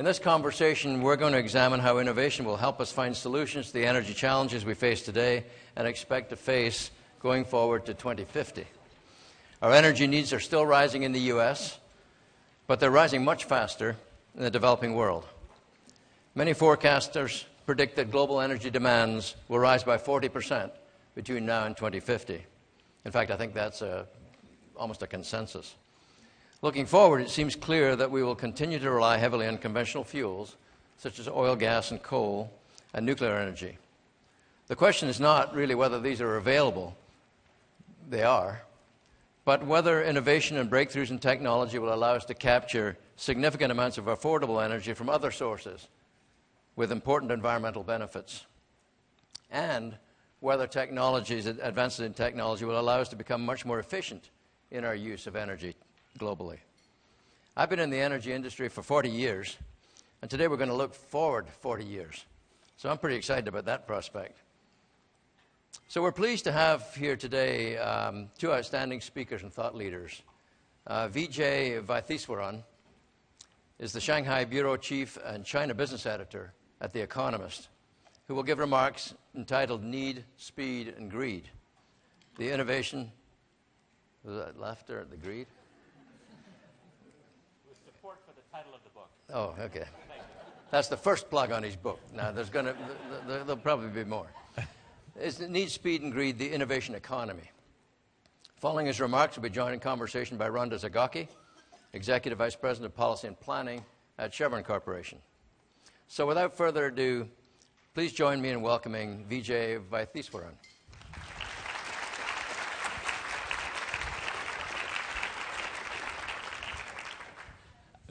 In this conversation, we're going to examine how innovation will help us find solutions to the energy challenges we face today and expect to face going forward to 2050. Our energy needs are still rising in the U.S., but they're rising much faster in the developing world. Many forecasters predict that global energy demands will rise by 40% between now and 2050. In fact, I think that's almost a consensus. Looking forward, it seems clear that we will continue to rely heavily on conventional fuels, such as oil, gas, and coal, and nuclear energy. The question is not really whether these are available. They are. But whether innovation and breakthroughs in technology will allow us to capture significant amounts of affordable energy from other sources with important environmental benefits. And whether advances in technology will allow us to become much more efficient in our use of energy globally. I've been in the energy industry for 40 years, and today we're going to look forward 40 years. So I'm pretty excited about that prospect. So we're pleased to have here today two outstanding speakers and thought leaders. Vijay Vaitheeswaran is the Shanghai Bureau Chief and China Business Editor at The Economist, who will give remarks entitled Need, Speed, and Greed. The innovation, was that laughter at the greed? With support for the title of the book. Oh, okay. That's the first plug on his book. Now, there'll probably be more. It's Need, Speed, and Greed, the Innovation Economy. Following his remarks, we'll be joined in conversation by Rhonda Zygocki, Executive Vice President of Policy and Planning at Chevron Corporation. So without further ado, please join me in welcoming Vijay Vaitheeswaran.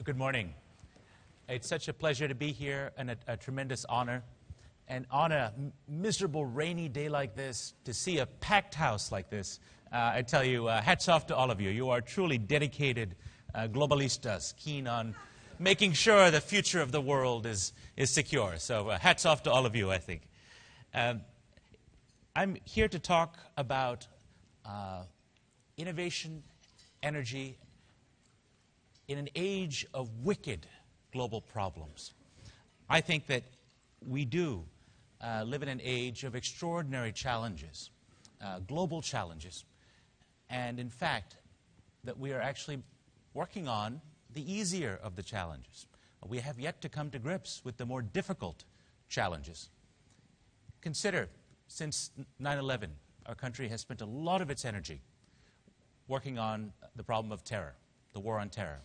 Good morning. It's such a pleasure to be here and a tremendous honor. And on a miserable rainy day like this, to see a packed house like this, I tell you, hats off to all of you. You are truly dedicated globalistas, keen on making sure the future of the world is secure. So hats off to all of you, I think. I'm here to talk about innovation, energy, in an age of wicked global problems. I think that we do live in an age of extraordinary challenges, global challenges, and in fact, that we are actually working on the easier of the challenges. We have yet to come to grips with the more difficult challenges. Consider, since 9/11, our country has spent a lot of its energy working on the problem of terror, the war on terror.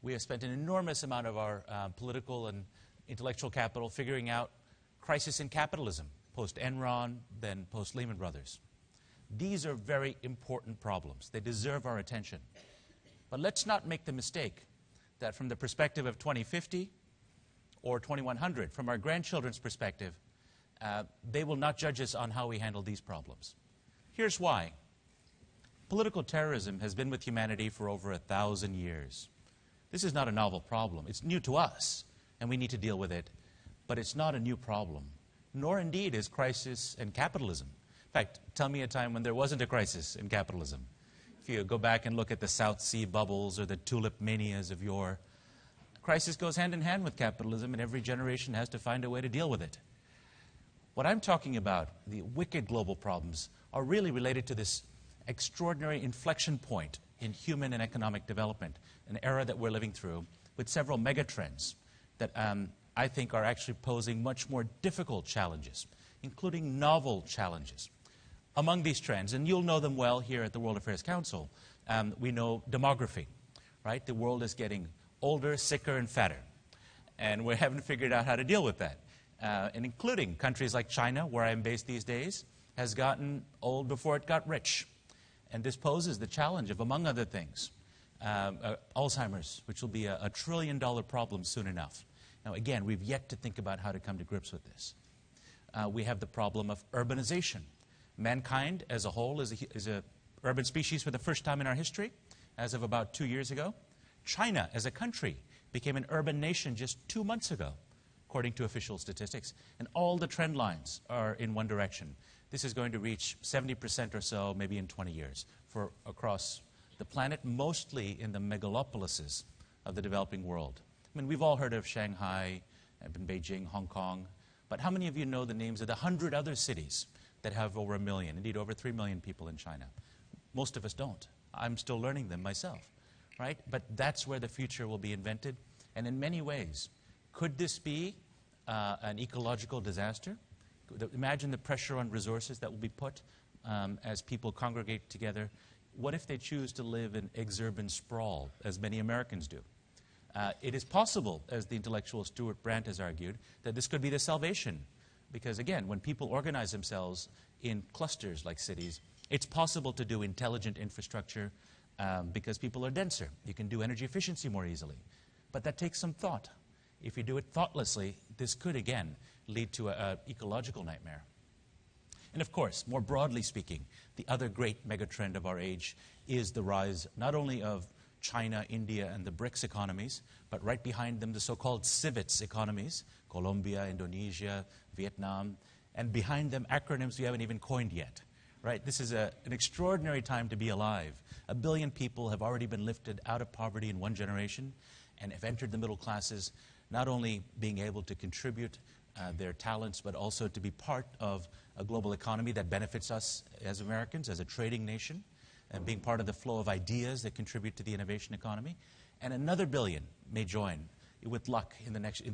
We have spent an enormous amount of our political and intellectual capital figuring out crisis in capitalism, post-Enron, then post-Lehman Brothers. These are very important problems. They deserve our attention. But let's not make the mistake that from the perspective of 2050 or 2100, from our grandchildren's perspective, they will not judge us on how we handle these problems. Here's why. Political terrorism has been with humanity for over 1,000 years. This is not a novel problem. It's new to us, and we need to deal with it. But it's not a new problem, nor indeed is crisis in capitalism. In fact, tell me a time when there wasn't a crisis in capitalism. If you go back and look at the South Sea bubbles or the tulip manias of yore, crisis goes hand in hand with capitalism, and every generation has to find a way to deal with it. What I'm talking about, the wicked global problems, are really related to this extraordinary inflection point in human and economic development, an era that we're living through, with several megatrends that I think are actually posing much more difficult challenges, including novel challenges. Among these trends, and you'll know them well here at the World Affairs Council, we know demography, right? The world is getting older, sicker, and fatter. And we haven't figured out how to deal with that. And including countries like China, where I'm based these days, has gotten old before it got rich. And this poses the challenge of, among other things, Alzheimer's, which will be a $1 trillion problem soon enough. Now, again, we've yet to think about how to come to grips with this. We have the problem of urbanization. Mankind as a whole is a urban species for the first time in our history, as of about 2 years ago. China, as a country, became an urban nation just 2 months ago, according to official statistics. And all the trend lines are in one direction. This is going to reach 70% or so, maybe in 20 years, across the planet, mostly in the megalopolises of the developing world. I mean, we've all heard of Shanghai, Beijing, Hong Kong, but how many of you know the names of the 100 other cities that have over 1 million, indeed over 3 million people in China? Most of us don't. I'm still learning them myself, right? But that's where the future will be invented. And in many ways, could this be an ecological disaster? Imagine the pressure on resources that will be put as people congregate together. What if they choose to live in exurban sprawl, as many Americans do? It is possible, as the intellectual Stuart Brandt has argued, that this could be the salvation. Because again, when people organize themselves in clusters like cities, it's possible to do intelligent infrastructure because people are denser. You can do energy efficiency more easily. But that takes some thought. If you do it thoughtlessly, this could again lead to an ecological nightmare. And of course, more broadly speaking, the other great megatrend of our age is the rise not only of China, India, and the BRICS economies, but right behind them the so-called CIVETS economies, Colombia, Indonesia, Vietnam, and behind them acronyms we haven't even coined yet. Right? This is an extraordinary time to be alive. 1 billion people have already been lifted out of poverty in one generation and have entered the middle classes, not only being able to contribute their talents, but also to be part of a global economy that benefits us as Americans, as a trading nation, and being part of the flow of ideas that contribute to the innovation economy. And another 1 billion may join, with luck,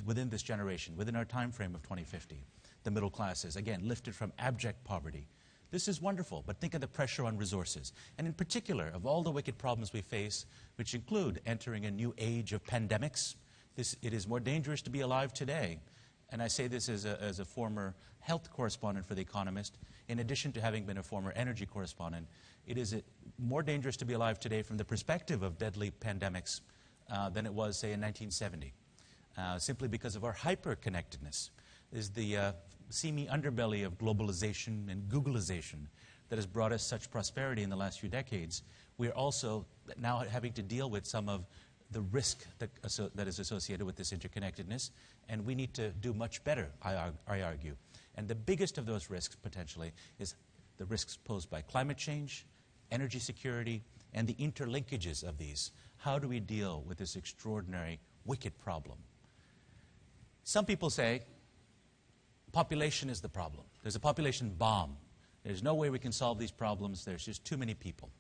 within this generation, within our time frame of 2050. The middle classes, again, lifted from abject poverty. This is wonderful, but think of the pressure on resources. And in particular, of all the wicked problems we face, which include entering a new age of pandemics, it is more dangerous to be alive today. And I say this as a former health correspondent for The Economist, in addition to having been a former energy correspondent. It is more dangerous to be alive today from the perspective of deadly pandemics than it was, say, in 1970, simply because of our hyper-connectedness. Is the seamy underbelly of globalization and Googleization that has brought us such prosperity in the last few decades. We are also now having to deal with some of the risk that is associated with this interconnectedness, and we need to do much better, I argue. And the biggest of those risks, potentially, is the risks posed by climate change, energy security, and the interlinkages of these. How do we deal with this extraordinary, wicked problem? Some people say population is the problem. There's a population bomb. There's no way we can solve these problems. There's just too many people.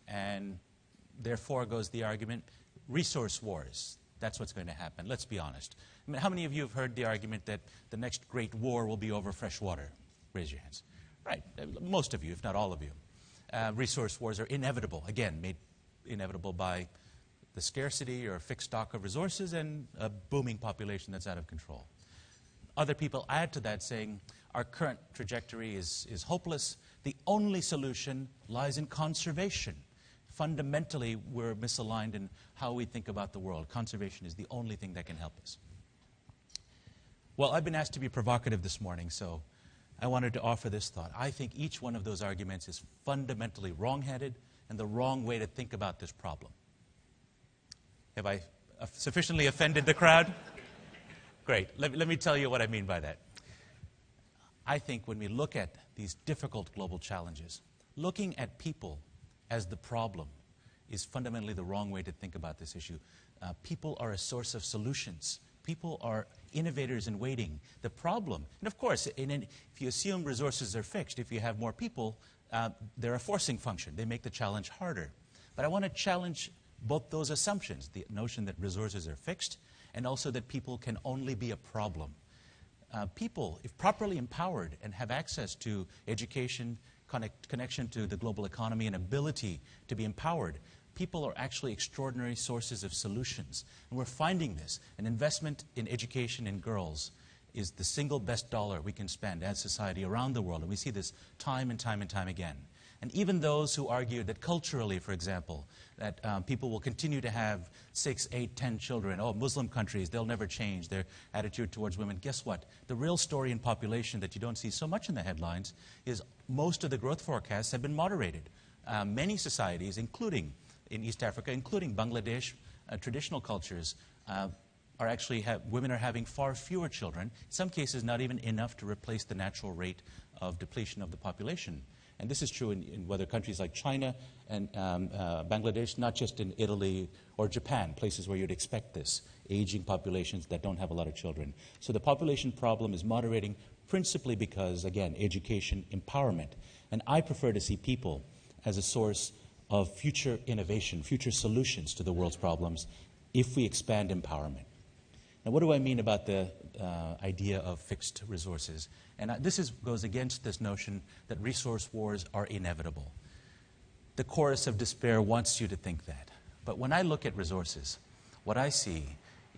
And therefore goes the argument, resource wars. That's what's going to happen. Let's be honest. I mean, how many of you have heard the argument that the next great war will be over fresh water? Raise your hands. Right. Most of you, if not all of you. Resource wars are inevitable. Again, made inevitable by the scarcity or fixed stock of resources and a booming population that's out of control. Other people add to that, saying our current trajectory is hopeless. The only solution lies in conservation. Fundamentally, we're misaligned in how we think about the world. Conservation is the only thing that can help us. Well, I've been asked to be provocative this morning, so I wanted to offer this thought. I think each one of those arguments is fundamentally wrong-headed and the wrong way to think about this problem. Have I sufficiently offended the crowd? Great. Let me tell you what I mean by that. I think when we look at these difficult global challenges, looking at people as the problem is fundamentally the wrong way to think about this issue. People are a source of solutions. People are innovators in waiting. The problem, and of course, if you assume resources are fixed, if you have more people, they're a forcing function. They make the challenge harder. But I want to challenge both those assumptions, the notion that resources are fixed and also that people can only be a problem. People, if properly empowered and have access to education, connection to the global economy, and ability to be empowered, people are actually extraordinary sources of solutions. And we're finding this. An investment in education in girls is the single best dollar we can spend as society around the world. And we see this time and time and time again. And even those who argue that culturally, for example, that people will continue to have 6, 8, 10 children. Oh, Muslim countries, they'll never change their attitude towards women. Guess what? The real story in population that you don't see so much in the headlines is most of the growth forecasts have been moderated. Many societies, including in East Africa, including Bangladesh, traditional cultures, are actually women are having far fewer children, in some cases not even enough to replace the natural rate of depletion of the population. And this is true in whether countries like China and Bangladesh, not just in Italy or Japan, places where you'd expect this, aging populations that don't have a lot of children. So the population problem is moderating principally because, again, education, empowerment. And I prefer to see people as a source of future innovation, future solutions to the world's problems if we expand empowerment. Now, what do I mean about the idea of fixed resources? And this goes against this notion that resource wars are inevitable. The chorus of despair wants you to think that. But when I look at resources, what I see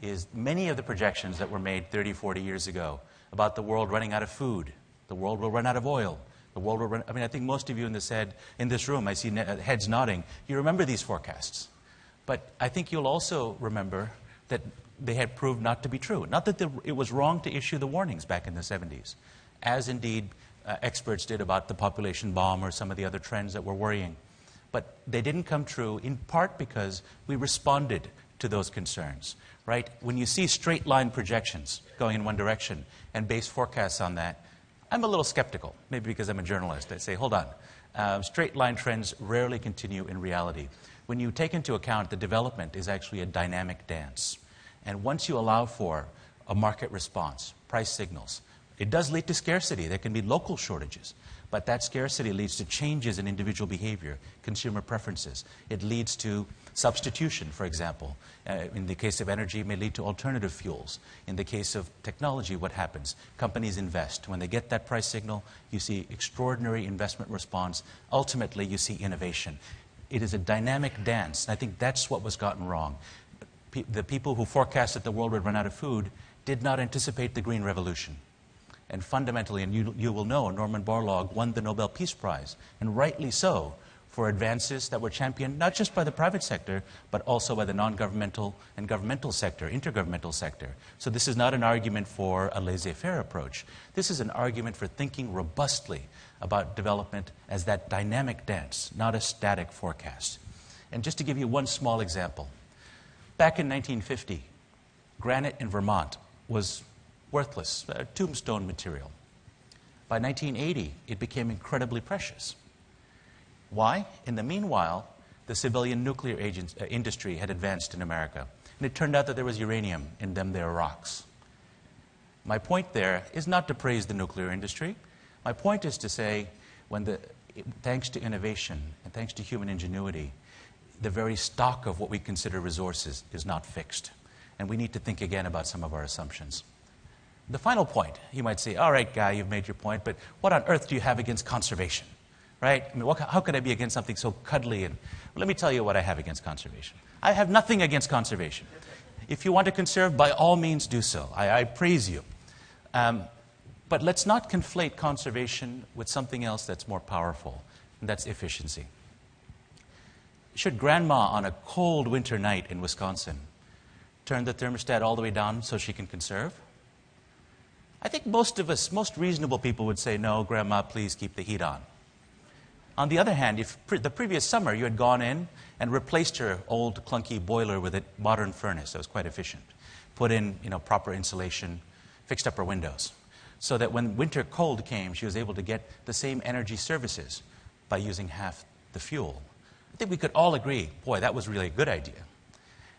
is many of the projections that were made 30, 40 years ago about the world running out of food, the world will run out of oil, the world will run... I mean, I think most of you in this room, I see heads nodding, you remember these forecasts. But I think you'll also remember that they had proved not to be true. Not that it was wrong to issue the warnings back in the 70s, as indeed experts did about the population bomb or some of the other trends that were worrying. But they didn't come true in part because we responded to those concerns, right? When you see straight line projections going in one direction and base forecasts on that, I'm a little skeptical, maybe because I'm a journalist. I say, hold on, straight line trends rarely continue in reality. When you take into account the development is actually a dynamic dance. And once you allow for a market response, price signals, it does lead to scarcity. There can be local shortages. But that scarcity leads to changes in individual behavior, consumer preferences. It leads to substitution, for example. In the case of energy, it may lead to alternative fuels. In the case of technology, what happens? Companies invest. When they get that price signal, you see extraordinary investment response. Ultimately, you see innovation. It is a dynamic dance. And I think that's what was gotten wrong. The people who forecasted the world would run out of food did not anticipate the Green Revolution. And fundamentally, and you will know, Norman Borlaug won the Nobel Peace Prize, and rightly so, for advances that were championed not just by the private sector, but also by the non-governmental and governmental sector, intergovernmental sector. So this is not an argument for a laissez-faire approach. This is an argument for thinking robustly about development as that dynamic dance, not a static forecast. And just to give you one small example, back in 1950, granite in Vermont was worthless, tombstone material. By 1980, it became incredibly precious. Why? In the meanwhile, the civilian nuclear industry had advanced in America. And it turned out that there was uranium in them there rocks. My point there is not to praise the nuclear industry. My point is to say, thanks to innovation and thanks to human ingenuity, the very stock of what we consider resources is not fixed. And we need to think again about some of our assumptions. The final point, you might say, all right, Guy, you've made your point, but what on earth do you have against conservation? Right? I mean, how could I be against something so cuddly? Well, let me tell you what I have against conservation. I have nothing against conservation. If you want to conserve, by all means do so. I praise you. But let's not conflate conservation with something else that's more powerful, and that's efficiency. Should grandma on a cold winter night in Wisconsin turn the thermostat all the way down so she can conserve? I think most of us, most reasonable people would say, no, grandma, please keep the heat on. On the other hand, if the previous summer you had gone in and replaced her old clunky boiler with a modern furnace that was quite efficient, put in proper insulation, fixed up her windows, so that when winter cold came, she was able to get the same energy services by using half the fuel. I think we could all agree, boy, that was really a good idea.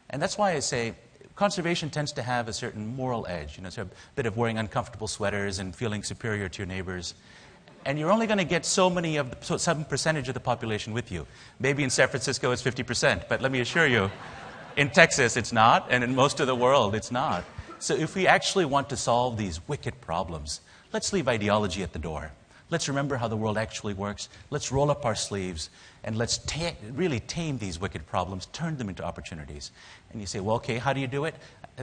And that's why I say conservation tends to have a certain moral edge, so a bit of wearing uncomfortable sweaters and feeling superior to your neighbors. And you're only going to get some percentage of the population with you. Maybe in San Francisco it's 50%, but let me assure you, in Texas it's not, and in most of the world it's not. So if we actually want to solve these wicked problems, let's leave ideology at the door. Let's remember how the world actually works. Let's roll up our sleeves, and let's really tame these wicked problems, turn them into opportunities. And you say, well, okay, how do you do it?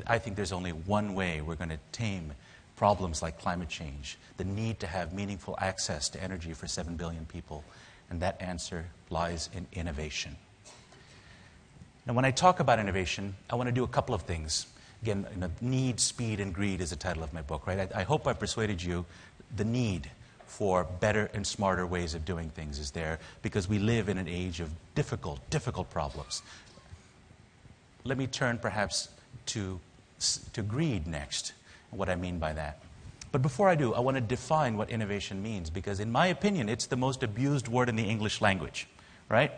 I think there's only one way we're going to tame problems like climate change, the need to have meaningful access to energy for 7 billion people. And that answer lies in innovation. Now, when I talk about innovation, I want to do a couple of things. Again, need, speed, and greed is the title of my book, right? I hope I persuaded you the need for better and smarter ways of doing things is there because we live in an age of difficult problems. Let me turn perhaps to greed next, what I mean by that. But before I do, I want to define what innovation means, because in my opinion, it's the most abused word in the English language, right?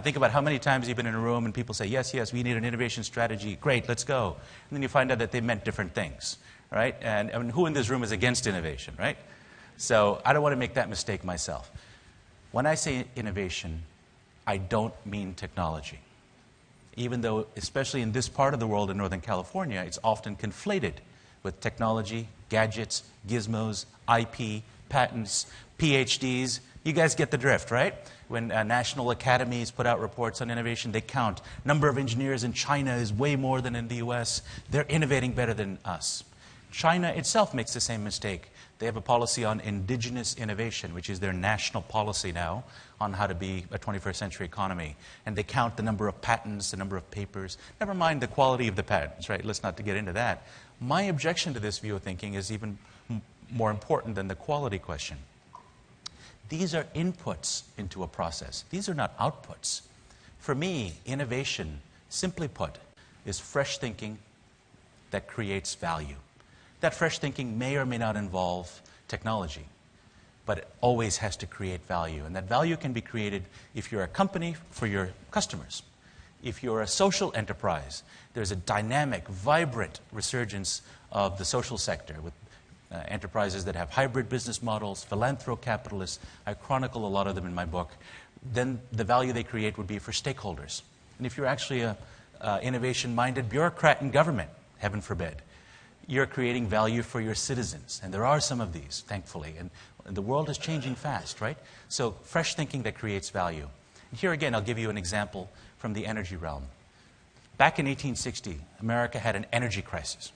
Think about how many times you've been in a room and people say, yes, yes, we need an innovation strategy. Great, let's go. And then you find out that they meant different things, right? And I mean, who in this room is against innovation, right? So I don't want to make that mistake myself. When I say innovation, I don't mean technology. Even though, especially in this part of the world in Northern California, it's often conflated with technology, gadgets, gizmos, IP, patents, PhDs. You guys get the drift, right? When national academies put out reports on innovation, they count. Number of engineers in China is way more than in the US. They're innovating better than us. China itself makes the same mistake. They have a policy on indigenous innovation, which is their national policy now on how to be a 21st century economy. And they count the number of patents, the number of papers. Never mind the quality of the patents, right? Let's not get into that. My objection to this view of thinking is even more important than the quality question. These are inputs into a process. These are not outputs. For me, innovation, simply put, is fresh thinking that creates value. That fresh thinking may or may not involve technology, but it always has to create value. And that value can be created if you're a company for your customers. If you're a social enterprise, there's a dynamic, vibrant resurgence of the social sector with enterprises that have hybrid business models, philanthrocapitalists. I chronicle a lot of them in my book. Then the value they create would be for stakeholders. And if you're actually an innovation-minded bureaucrat in government, heaven forbid, you're creating value for your citizens. And there are some of these, thankfully. And the world is changing fast, right? So fresh thinking that creates value. And here again, I'll give you an example from the energy realm. Back in 1860, America had an energy crisis.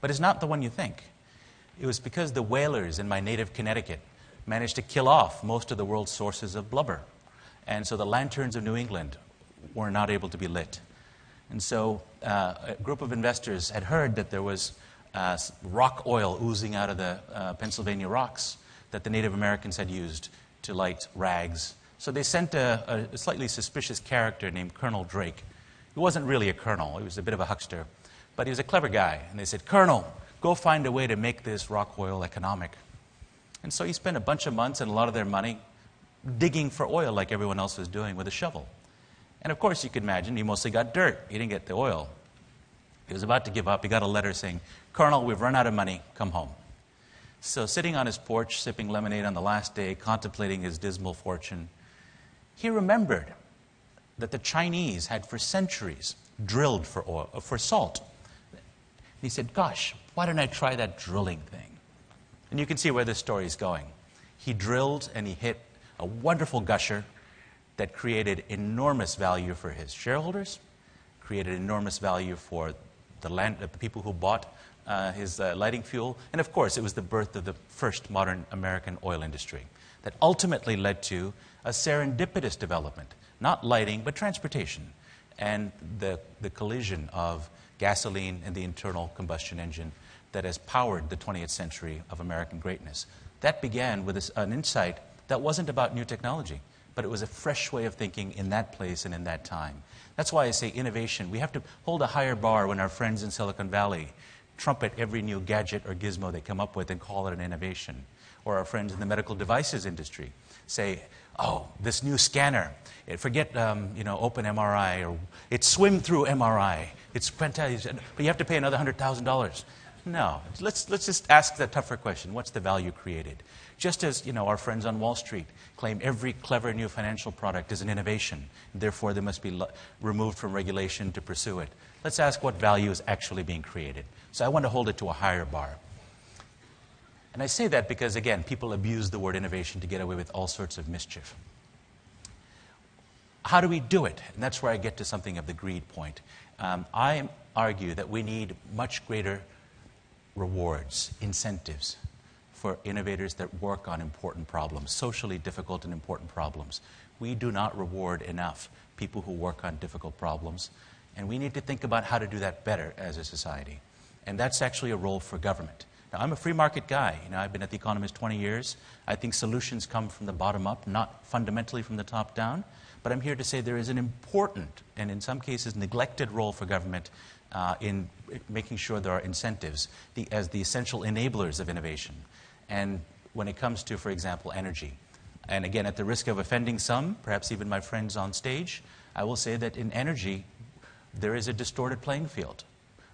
But it's not the one you think. It was because the whalers in my native Connecticut managed to kill off most of the world's sources of blubber. And so the lanterns of New England were not able to be lit. And so a group of investors had heard that there was rock oil oozing out of the Pennsylvania rocks that the Native Americans had used to light rags. So they sent a slightly suspicious character named Colonel Drake. He wasn't really a colonel. He was a bit of a huckster. But he was a clever guy. And they said, Colonel, go find a way to make this rock oil economic. And so he spent a bunch of months and a lot of their money digging for oil like everyone else was doing with a shovel. And of course, you could imagine, he mostly got dirt. He didn't get the oil. He was about to give up. He got a letter saying, Colonel, we've run out of money. Come home. So sitting on his porch, sipping lemonade on the last day, contemplating his dismal fortune, he remembered that the Chinese had for centuries drilled for oil, for salt. And he said, gosh, why don't I try that drilling thing? And you can see where this story is going. He drilled and he hit a wonderful gusher that created enormous value for his shareholders, created enormous value for the people who bought his lighting fuel, and of course, it was the birth of the first modern American oil industry that ultimately led to a serendipitous development, not lighting, but transportation, and the collision of gasoline and the internal combustion engine that has powered the 20th century of American greatness. That began with an insight that wasn't about new technology, but it was a fresh way of thinking in that place and in that time. That's why I say innovation. We have to hold a higher bar when our friends in Silicon Valley trumpet every new gadget or gizmo they come up with and call it an innovation. Or our friends in the medical devices industry say, oh, this new scanner, forget open MRI, or it's swim through MRI. It's fantastic, but you have to pay another $100,000. No, let's just ask the tougher question. What's the value created? Just as our friends on Wall Street claim every clever new financial product is an innovation, therefore they must be removed from regulation to pursue it. Let's ask what value is actually being created. So I want to hold it to a higher bar. And I say that because, again, people abuse the word innovation to get away with all sorts of mischief. How do we do it? And that's where I get to something of the greed point. I argue that we need much greater rewards, incentives for innovators that work on important problems, socially difficult and important problems. We do not reward enough people who work on difficult problems, and we need to think about how to do that better as a society. And that's actually a role for government. Now, I'm a free market guy. I've been at The Economist 20 years. I think solutions come from the bottom up, not fundamentally from the top down. But I'm here to say there is an important, and in some cases neglected, role for government in making sure there are incentives as the essential enablers of innovation. And when it comes to, for example, energy, and again, at the risk of offending some, perhaps even my friends on stage, I will say that in energy, there is a distorted playing field.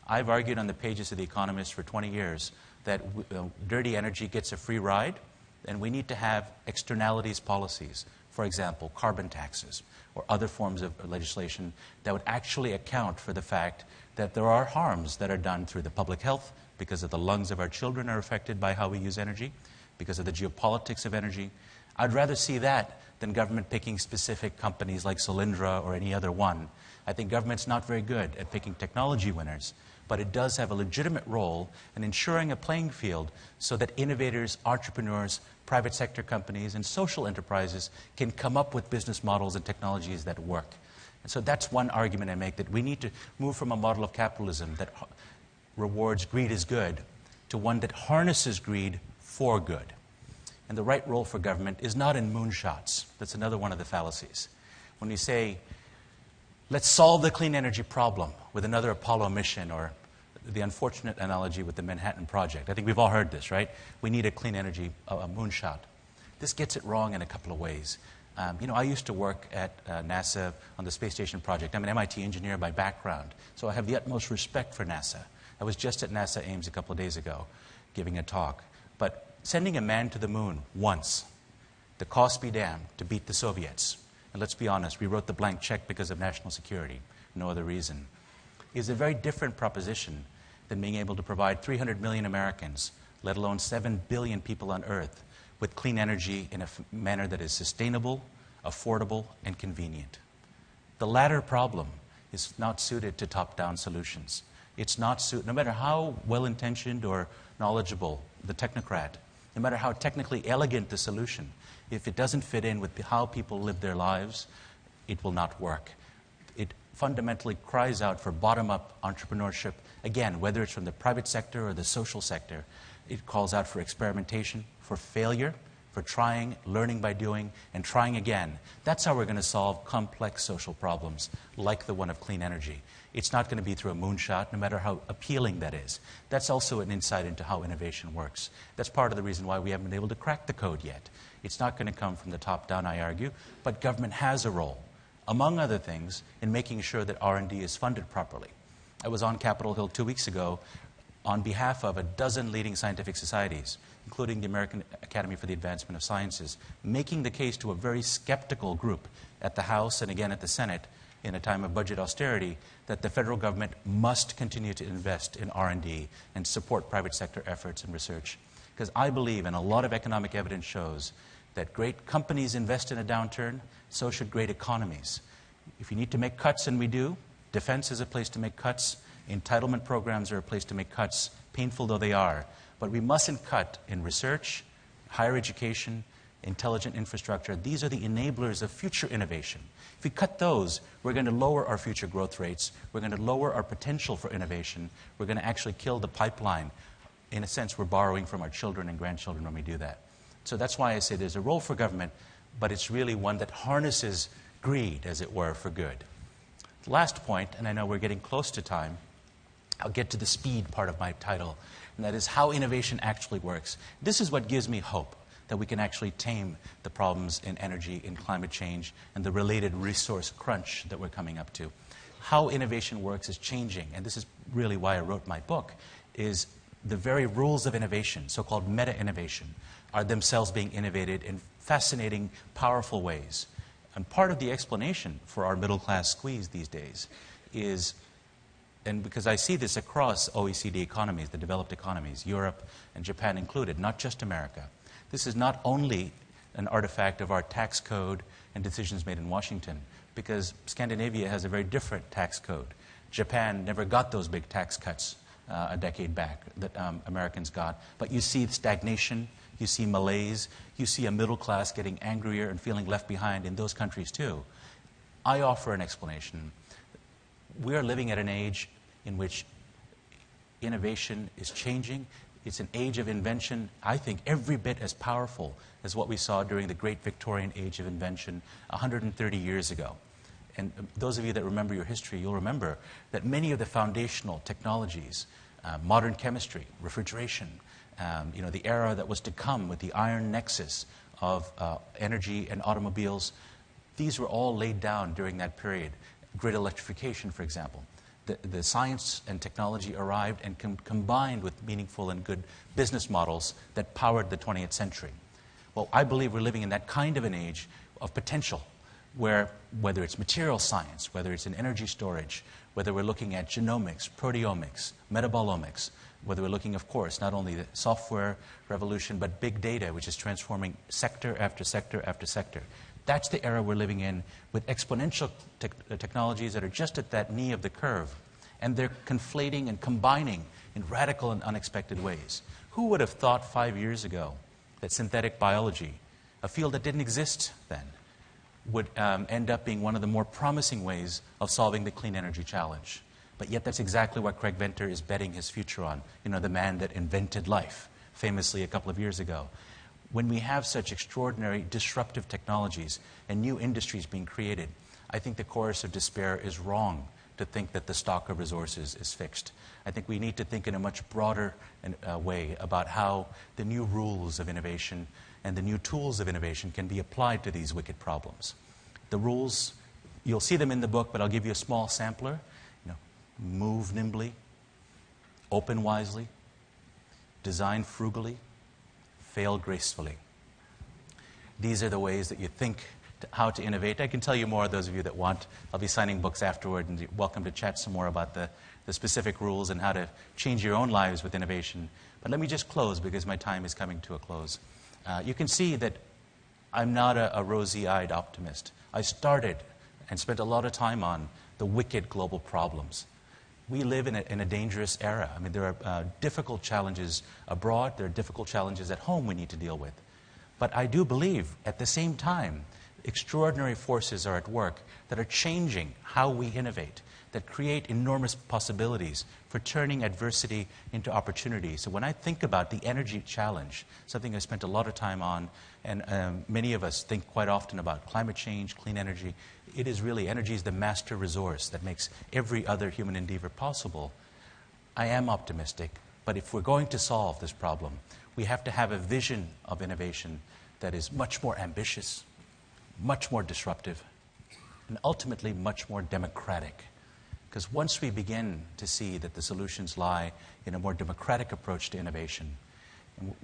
I've argued on the pages of The Economist for 20 years that dirty energy gets a free ride, and we need to have externalities policies, for example, carbon taxes or other forms of legislation that would actually account for the fact that there are harms that are done through the public health because of the lungs of our children are affected by how we use energy, because of the geopolitics of energy. I'd rather see that than government picking specific companies like Solyndra or any other one. I think government's not very good at picking technology winners, but it does have a legitimate role in ensuring a playing field so that innovators, entrepreneurs, private sector companies, and social enterprises can come up with business models and technologies that work. And so that's one argument I make, that we need to move from a model of capitalism that rewards greed as good to one that harnesses greed for good. And the right role for government is not in moonshots. That's another one of the fallacies. When we say, let's solve the clean energy problem with another Apollo mission, or the unfortunate analogy with the Manhattan Project. I think we've all heard this, right? We need a clean energy moonshot. This gets it wrong in a couple of ways. I used to work at NASA on the space station project. I'm an MIT engineer by background, so I have the utmost respect for NASA. I was just at NASA Ames a couple of days ago giving a talk. But sending a man to the moon once, the cost be damned, to beat the Soviets, and let's be honest, we wrote the blank check because of national security, no other reason, is a very different proposition than being able to provide 300 million Americans, let alone 7 billion people on Earth, with clean energy in a manner that is sustainable, affordable, and convenient. The latter problem is not suited to top-down solutions. It's not no matter how well-intentioned or knowledgeable the technocrat, no matter how technically elegant the solution, if it doesn't fit in with how people live their lives, it will not work. It fundamentally cries out for bottom-up entrepreneurship. Again, whether it's from the private sector or the social sector, it calls out for experimentation, for failure, for trying, learning by doing, and trying again. That's how we're going to solve complex social problems like the one of clean energy. It's not going to be through a moonshot, no matter how appealing that is. That's also an insight into how innovation works. That's part of the reason why we haven't been able to crack the code yet. It's not going to come from the top down, I argue, but government has a role, among other things, in making sure that R&D is funded properly. I was on Capitol Hill 2 weeks ago on behalf of a dozen leading scientific societies, including the American Academy for the Advancement of Sciences, making the case to a very skeptical group at the House and again at the Senate in a time of budget austerity that the federal government must continue to invest in R&D and support private sector efforts and research. Because I believe, and a lot of economic evidence shows, that great companies invest in a downturn, so should great economies. If you need to make cuts, and we do, defense is a place to make cuts, entitlement programs are a place to make cuts, painful though they are. But we mustn't cut in research, higher education, intelligent infrastructure. These are the enablers of future innovation. If we cut those, we're going to lower our future growth rates. We're going to lower our potential for innovation. We're going to actually kill the pipeline. In a sense, we're borrowing from our children and grandchildren when we do that. So that's why I say there's a role for government, but it's really one that harnesses greed, as it were, for good. The last point, and I know we're getting close to time, I'll get to the speed part of my title, and that is how innovation actually works. This is what gives me hope that we can actually tame the problems in energy, in climate change, and the related resource crunch that we're coming up to. How innovation works is changing, and this is really why I wrote my book, is the very rules of innovation, so-called meta-innovation, are themselves being innovated in fascinating, powerful ways. And part of the explanation for our middle-class squeeze these days is, and because I see this across OECD economies, the developed economies, Europe and Japan included, not just America. This is not only an artifact of our tax code and decisions made in Washington, because Scandinavia has a very different tax code. Japan never got those big tax cuts a decade back that Americans got. But you see stagnation, you see malaise, you see a middle class getting angrier and feeling left behind in those countries too. I offer an explanation. We are living at an age in which innovation is changing. It's an age of invention, I think, every bit as powerful as what we saw during the great Victorian age of invention 130 years ago. and those of you that remember your history, you'll remember that many of the foundational technologies, modern chemistry, refrigeration, the era that was to come with the iron nexus of energy and automobiles, these were all laid down during that period. Grid electrification, for example. The science and technology arrived and combined with meaningful and good business models that powered the 20th century. Well, I believe we're living in that kind of an age of potential, where whether it's material science, whether it's in energy storage, whether we're looking at genomics, proteomics, metabolomics, whether we're looking, of course, not only the software revolution, but big data, which is transforming sector after sector after sector. That's the era we're living in, with exponential technologies that are just at that knee of the curve. And they're conflating and combining in radical and unexpected ways. Who would have thought 5 years ago that synthetic biology, a field that didn't exist then, would end up being one of the more promising ways of solving the clean energy challenge? But yet that's exactly what Craig Venter is betting his future on. The man that invented life, famously a couple of years ago. When we have such extraordinary disruptive technologies and new industries being created, I think the chorus of despair is wrong to think that the stock of resources is fixed. I think we need to think in a much broader way about how the new rules of innovation and the new tools of innovation can be applied to these wicked problems. The rules, you'll see them in the book, but I'll give you a small sampler. Move nimbly, open wisely, design frugally, fail gracefully. These are the ways that you think how to innovate. I can tell you more, those of you that want. I'll be signing books afterward, and you're welcome to chat some more about the specific rules and how to change your own lives with innovation. But let me just close, because my time is coming to a close. You can see that I'm not a rosy-eyed optimist. I started and spent a lot of time on the wicked global problems. We live in a dangerous era. I mean, there are difficult challenges abroad. There are difficult challenges at home we need to deal with. But I do believe, at the same time, extraordinary forces are at work that are changing how we innovate, that create enormous possibilities for turning adversity into opportunity. So when I think about the energy challenge, something I spent a lot of time on, and many of us think quite often about climate change, clean energy, it is really, energy is the master resource that makes every other human endeavor possible. I am optimistic, but if we're going to solve this problem, we have to have a vision of innovation that is much more ambitious, much more disruptive, and ultimately much more democratic. Because once we begin to see that the solutions lie in a more democratic approach to innovation,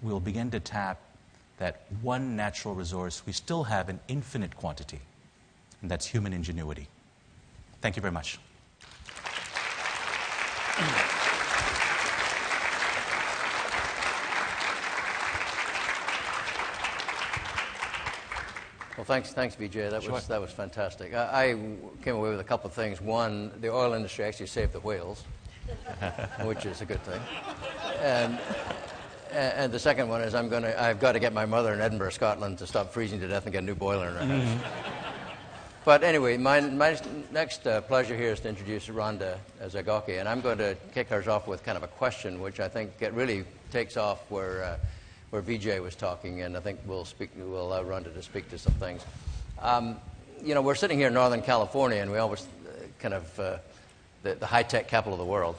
we'll begin to tap that one natural resource we still have in infinite quantity, and that's human ingenuity. Thank you very much. Well, thanks, Vijay. That was fantastic. I came away with a couple of things. One, the oil industry actually saved the whales, which is a good thing. And the second one is I've got to get my mother in Edinburgh, Scotland, to stop freezing to death and get a new boiler in her house. But anyway, my next pleasure here is to introduce Rhonda Zygocki, and I'm going to kick ours off with kind of a question, which I think really takes off where Vijay was talking, and I think we'll allow Rhonda to speak to some things. We're sitting here in Northern California, and we always kind of the high-tech capital of the world,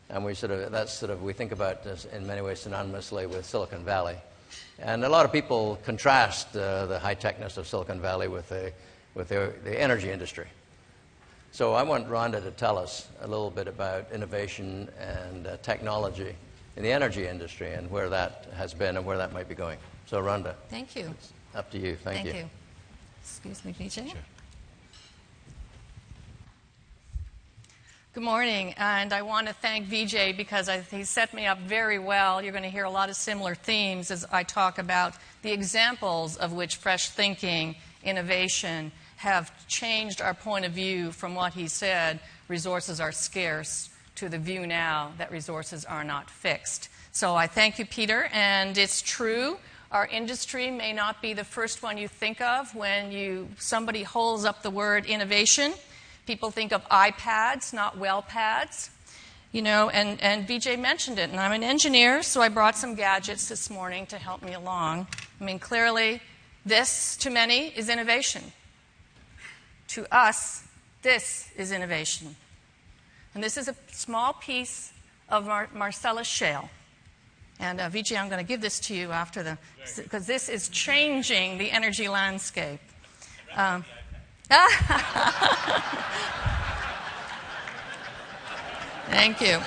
and we think about this in many ways synonymously with Silicon Valley, and a lot of people contrast the high-techness of Silicon Valley with the energy industry. So I want Rhonda to tell us a little bit about innovation and technology in the energy industry and where that has been and where that might be going. So Rhonda. Thank you. It's up to you. Thank you. Excuse me, Vijay. Sure. Good morning, and I want to thank Vijay because he set me up very well. You're going to hear a lot of similar themes as I talk about the examples of which fresh thinking, innovation have changed our point of view from what he said, resources are scarce, to the view now that resources are not fixed. So I thank you, Peter, and it's true. Our industry may not be the first one you think of when somebody holds up the word innovation. People think of iPads, not well pads. And Vijay mentioned it, and I'm an engineer, so I brought some gadgets this morning to help me along. I mean, clearly, this, to many, is innovation. To us, This is innovation. And this is a small piece of Marcellus shale. And Vijay, I'm going to give this to you after the, because this is changing the energy landscape. Thank you.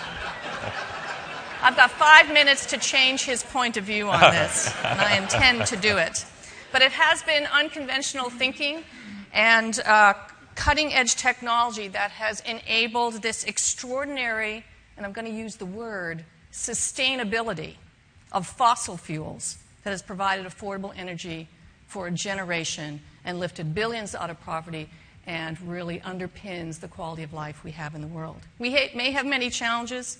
I've got 5 minutes to change his point of view on this, and I intend to do it. But it has been unconventional thinking and cutting-edge technology that has enabled this extraordinary, and I'm going to use the word, sustainability of fossil fuels that has provided affordable energy for a generation and lifted billions out of poverty and really underpins the quality of life we have in the world. We may have many challenges,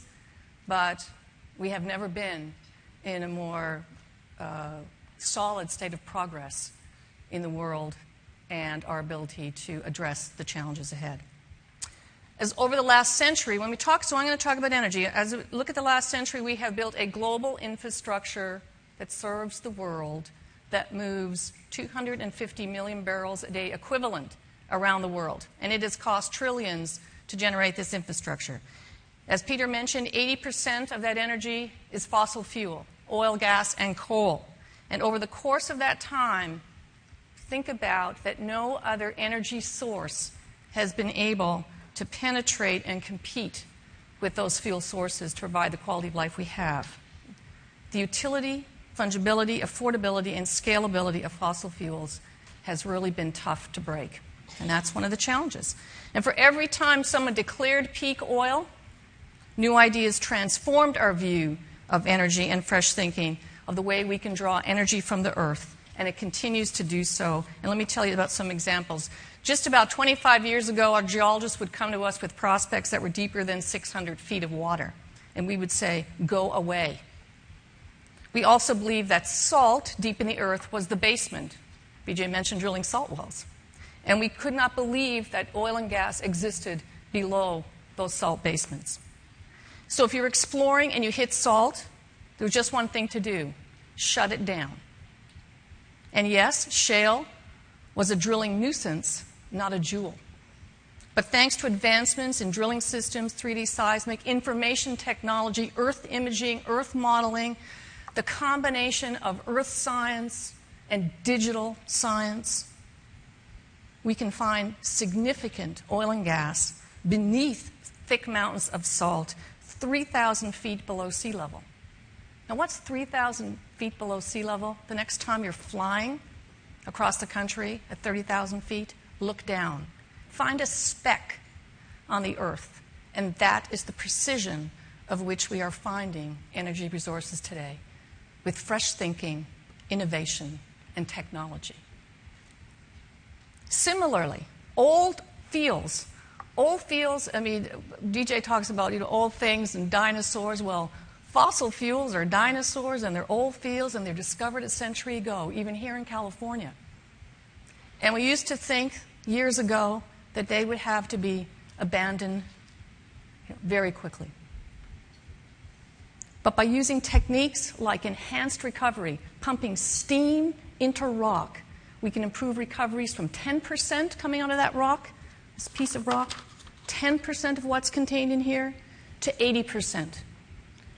but we have never been in a more solid state of progress in the world and our ability to address the challenges ahead. As over the last century, when we talk, so I'm going to talk about energy. As we look at the last century, we have built a global infrastructure that serves the world that moves 250 million barrels a day equivalent around the world. And it has cost trillions to generate this infrastructure. As Peter mentioned, 80% of that energy is fossil fuel, oil, gas, and coal. And over the course of that time, think about that no other energy source has been able to penetrate and compete with those fuel sources to provide the quality of life we have. The utility, fungibility, affordability, and scalability of fossil fuels has really been tough to break. And that's one of the challenges. And for every time someone declared peak oil, new ideas transformed our view of energy and fresh thinking of the way we can draw energy from the earth. And it continues to do so. And let me tell you about some examples. Just about 25 years ago, our geologists would come to us with prospects that were deeper than 600 feet of water. And we would say, go away. We also believed that salt deep in the earth was the basement. Vijay mentioned drilling salt wells. And we could not believe that oil and gas existed below those salt basements. So if you're exploring and you hit salt, there's just one thing to do: shut it down. And yes, shale was a drilling nuisance, not a jewel. But thanks to advancements in drilling systems, 3D seismic, information technology, earth imaging, earth modeling, the combination of earth science and digital science, we can find significant oil and gas beneath thick mountains of salt, 3,000 feet below sea level. Now, what's 3,000 feet below sea level? The next time you're flying across the country at 30,000 feet, look down. Find a speck on the earth, and that is the precision of which we are finding energy resources today, with fresh thinking, innovation, and technology. Similarly, old fields, I mean, DJ talks about, old things and dinosaurs. Well, fossil fuels are dinosaurs, and they're old fields, and they're discovered a century ago, even here in California. And we used to think years ago that they would have to be abandoned very quickly. But by using techniques like enhanced recovery, pumping steam into rock, we can improve recoveries from 10% coming out of that rock, this piece of rock, 10% of what's contained in here, to 80%.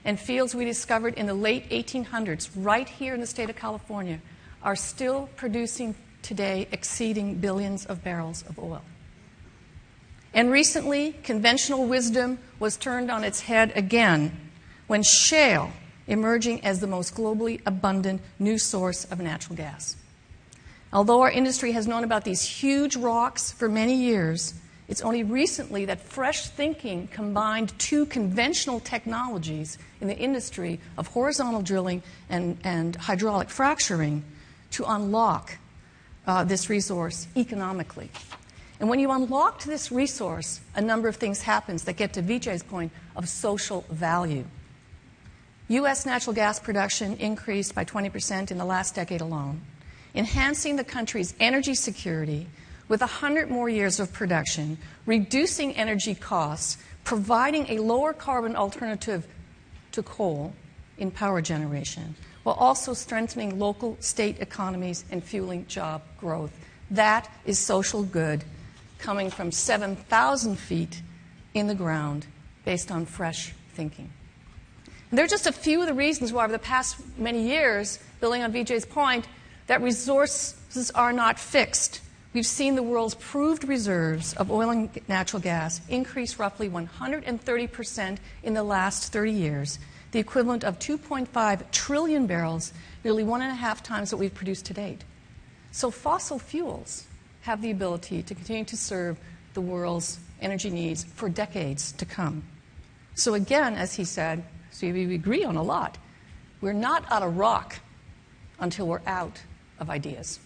And fields we discovered in the late 1800s, right here in the state of California, are still producing today exceeding billions of barrels of oil. And recently, conventional wisdom was turned on its head again when shale emerging as the most globally abundant new source of natural gas. Although our industry has known about these huge rocks for many years, it's only recently that fresh thinking combined two conventional technologies in the industry of horizontal drilling and hydraulic fracturing to unlock this resource economically. And when you unlocked this resource, a number of things happens that get to Vijay's point of social value. U.S. natural gas production increased by 20% in the last decade alone, enhancing the country's energy security with 100 more years of production, reducing energy costs, providing a lower carbon alternative to coal in power generation, while also strengthening local state economies and fueling job growth. That is social good coming from 7,000 feet in the ground based on fresh thinking. And there are just a few of the reasons why over the past many years, building on Vijay's point, that resources are not fixed. We've seen the world's proved reserves of oil and natural gas increase roughly 130% in the last 30 years, the equivalent of 2.5 trillion barrels, nearly 1.5 times what we've produced to date. So fossil fuels have the ability to continue to serve the world's energy needs for decades to come. So again, as he said, so we agree on a lot, we're not out of rock until we're out of ideas.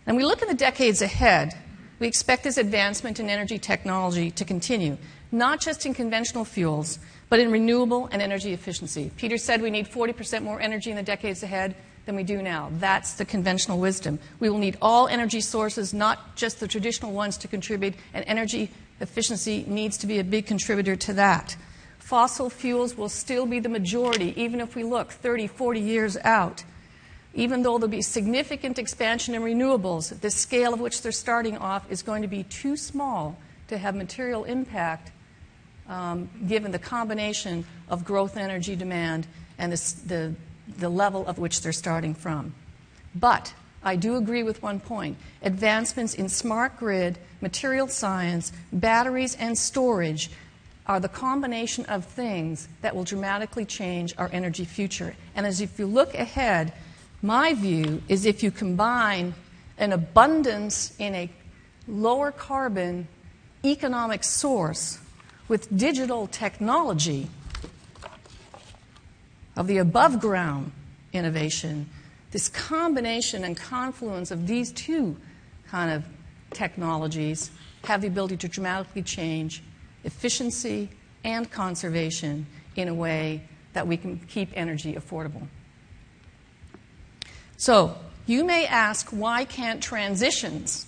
And we look in the decades ahead, we expect this advancement in energy technology to continue, not just in conventional fuels, but in renewable and energy efficiency. Peter said we need 40% more energy in the decades ahead than we do now. That's the conventional wisdom. We will need all energy sources, not just the traditional ones, to contribute, and energy efficiency needs to be a big contributor to that. Fossil fuels will still be the majority, even if we look 30, 40 years out. Even though there'll be significant expansion in renewables, the scale of which they're starting off is going to be too small to have material impact given the combination of growth energy demand and the level of which they're starting from. But I do agree with one point. Advancements in smart grid, material science, batteries, and storage are the combination of things that will dramatically change our energy future. And as if you look ahead, my view is if you combine an abundance in a lower carbon economic source with digital technology of the above ground innovation, this combination and confluence of these two kind of technologies have the ability to dramatically change efficiency and conservation in a way that we can keep energy affordable. So you may ask, why can't transitions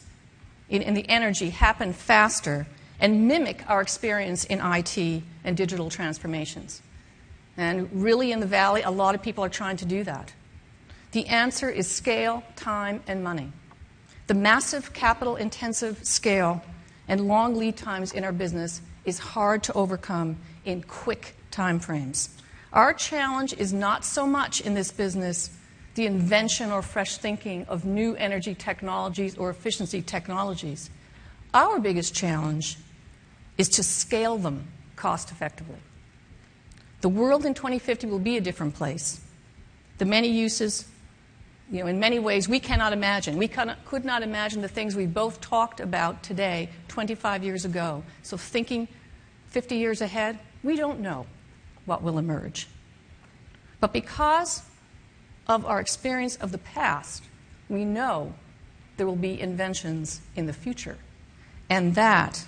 in the energy happen faster and mimic our experience in IT and digital transformations? And really in the Valley, a lot of people are trying to do that. The answer is scale, time, and money. The massive capital-intensive scale and long lead times in our business is hard to overcome in quick time frames. Our challenge is not so much in this business the invention or fresh thinking of new energy technologies or efficiency technologies. Our biggest challenge is to scale them cost effectively. The world in 2050 will be a different place. The many uses, in many ways we cannot imagine. We could not imagine the things we both talked about today 25 years ago. So thinking 50 years ahead, we don't know what will emerge. But because of our experience of the past, we know there will be inventions in the future. And that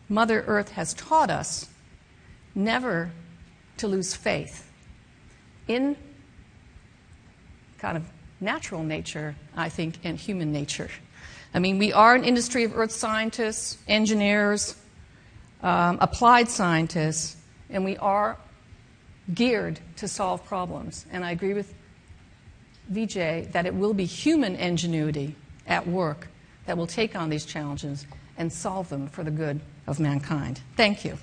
Mother Earth has taught us never to lose faith in kind of natural nature, I think, and human nature. I mean, we are an industry of earth scientists, engineers, applied scientists, and we are geared to solve problems. And I agree with Vijay that it will be human ingenuity at work that will take on these challenges and solve them for the good of mankind. Thank you.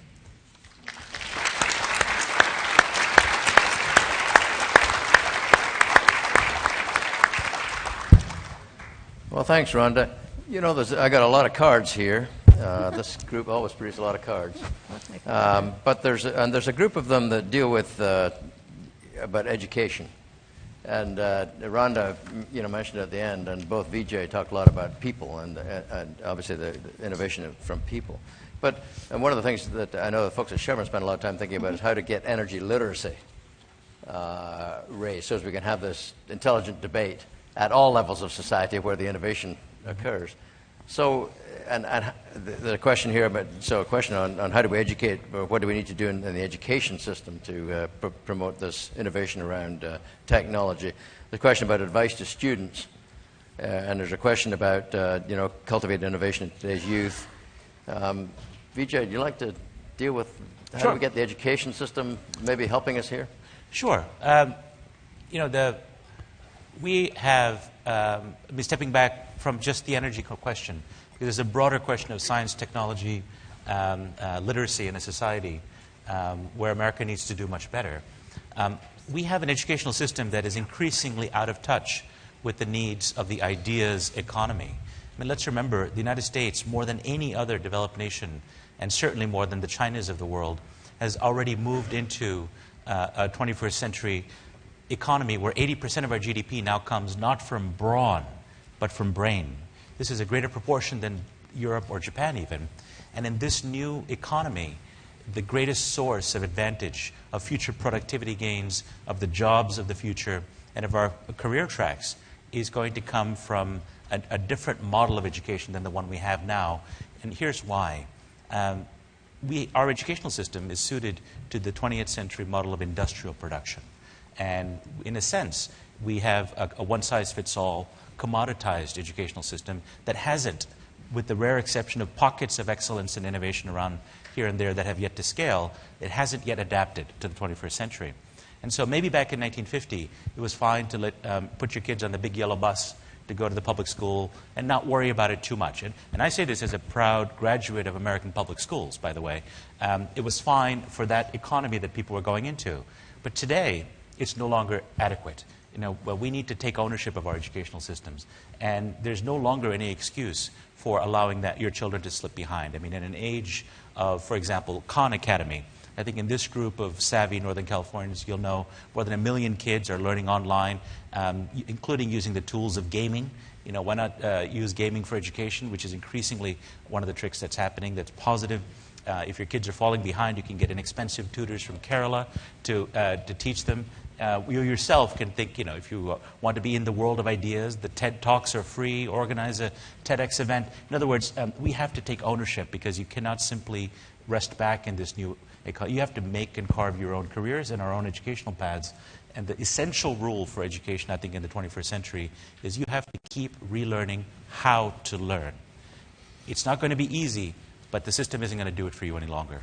Well, thanks, Rhonda. I got a lot of cards here. This group always produces a lot of cards. But there's a group of them that deal with about education. And Rhonda, mentioned at the end, and both Vijay talked a lot about people and obviously the innovation from people. But one of the things that I know the folks at Chevron spend a lot of time thinking about is how to get energy literacy raised so as we can have this intelligent debate at all levels of society where the innovation occurs. So, and the question here a question on how do we educate, or what do we need to do in the education system to promote this innovation around technology. The question about advice to students, and there's a question about cultivating innovation in today's youth. Vijay, would you like to deal with how do we get the education system maybe helping us here? Sure. We have been stepping back from just the energy question. There's a broader question of science, technology, literacy in a society where America needs to do much better. We have an educational system that is increasingly out of touch with the needs of the ideas economy. I mean, let's remember, the United States, more than any other developed nation, and certainly more than the Chinas of the world, has already moved into a 21st century economy where 80% of our GDP now comes not from brawn, but from brain. This is a greater proportion than Europe or Japan even. And in this new economy, the greatest source of advantage of future productivity gains, of the jobs of the future, and of our career tracks is going to come from a different model of education than the one we have now. And here's why. Our educational system is suited to the 20th century model of industrial production. And in a sense, we have a one-size-fits-all commoditized educational system that hasn't, with the rare exception of pockets of excellence and innovation around here and there that have yet to scale, it hasn't yet adapted to the 21st century. And so maybe back in 1950, it was fine to put your kids on the big yellow bus to go to the public school and not worry about it too much. And I say this as a proud graduate of American public schools, by the way. It was fine for that economy that people were going into. But today, it's no longer adequate. We need to take ownership of our educational systems. And there's no longer any excuse for allowing your children to slip behind. I mean, in an age of, for example, Khan Academy, I think in this group of savvy Northern Californians, you'll know more than 1 million kids are learning online, including using the tools of gaming. Why not use gaming for education, which is increasingly one of the tricks that's happening that's positive. If your kids are falling behind, you can get inexpensive tutors from Kerala to teach them. You yourself can think, if you want to be in the world of ideas, the TED Talks are free, organize a TEDx event. In other words, we have to take ownership because you cannot simply rest back in this new economy. You have to make and carve your own careers and our own educational paths. And the essential rule for education, I think, in the 21st century is you have to keep relearning how to learn. It's not going to be easy, but the system isn't going to do it for you any longer.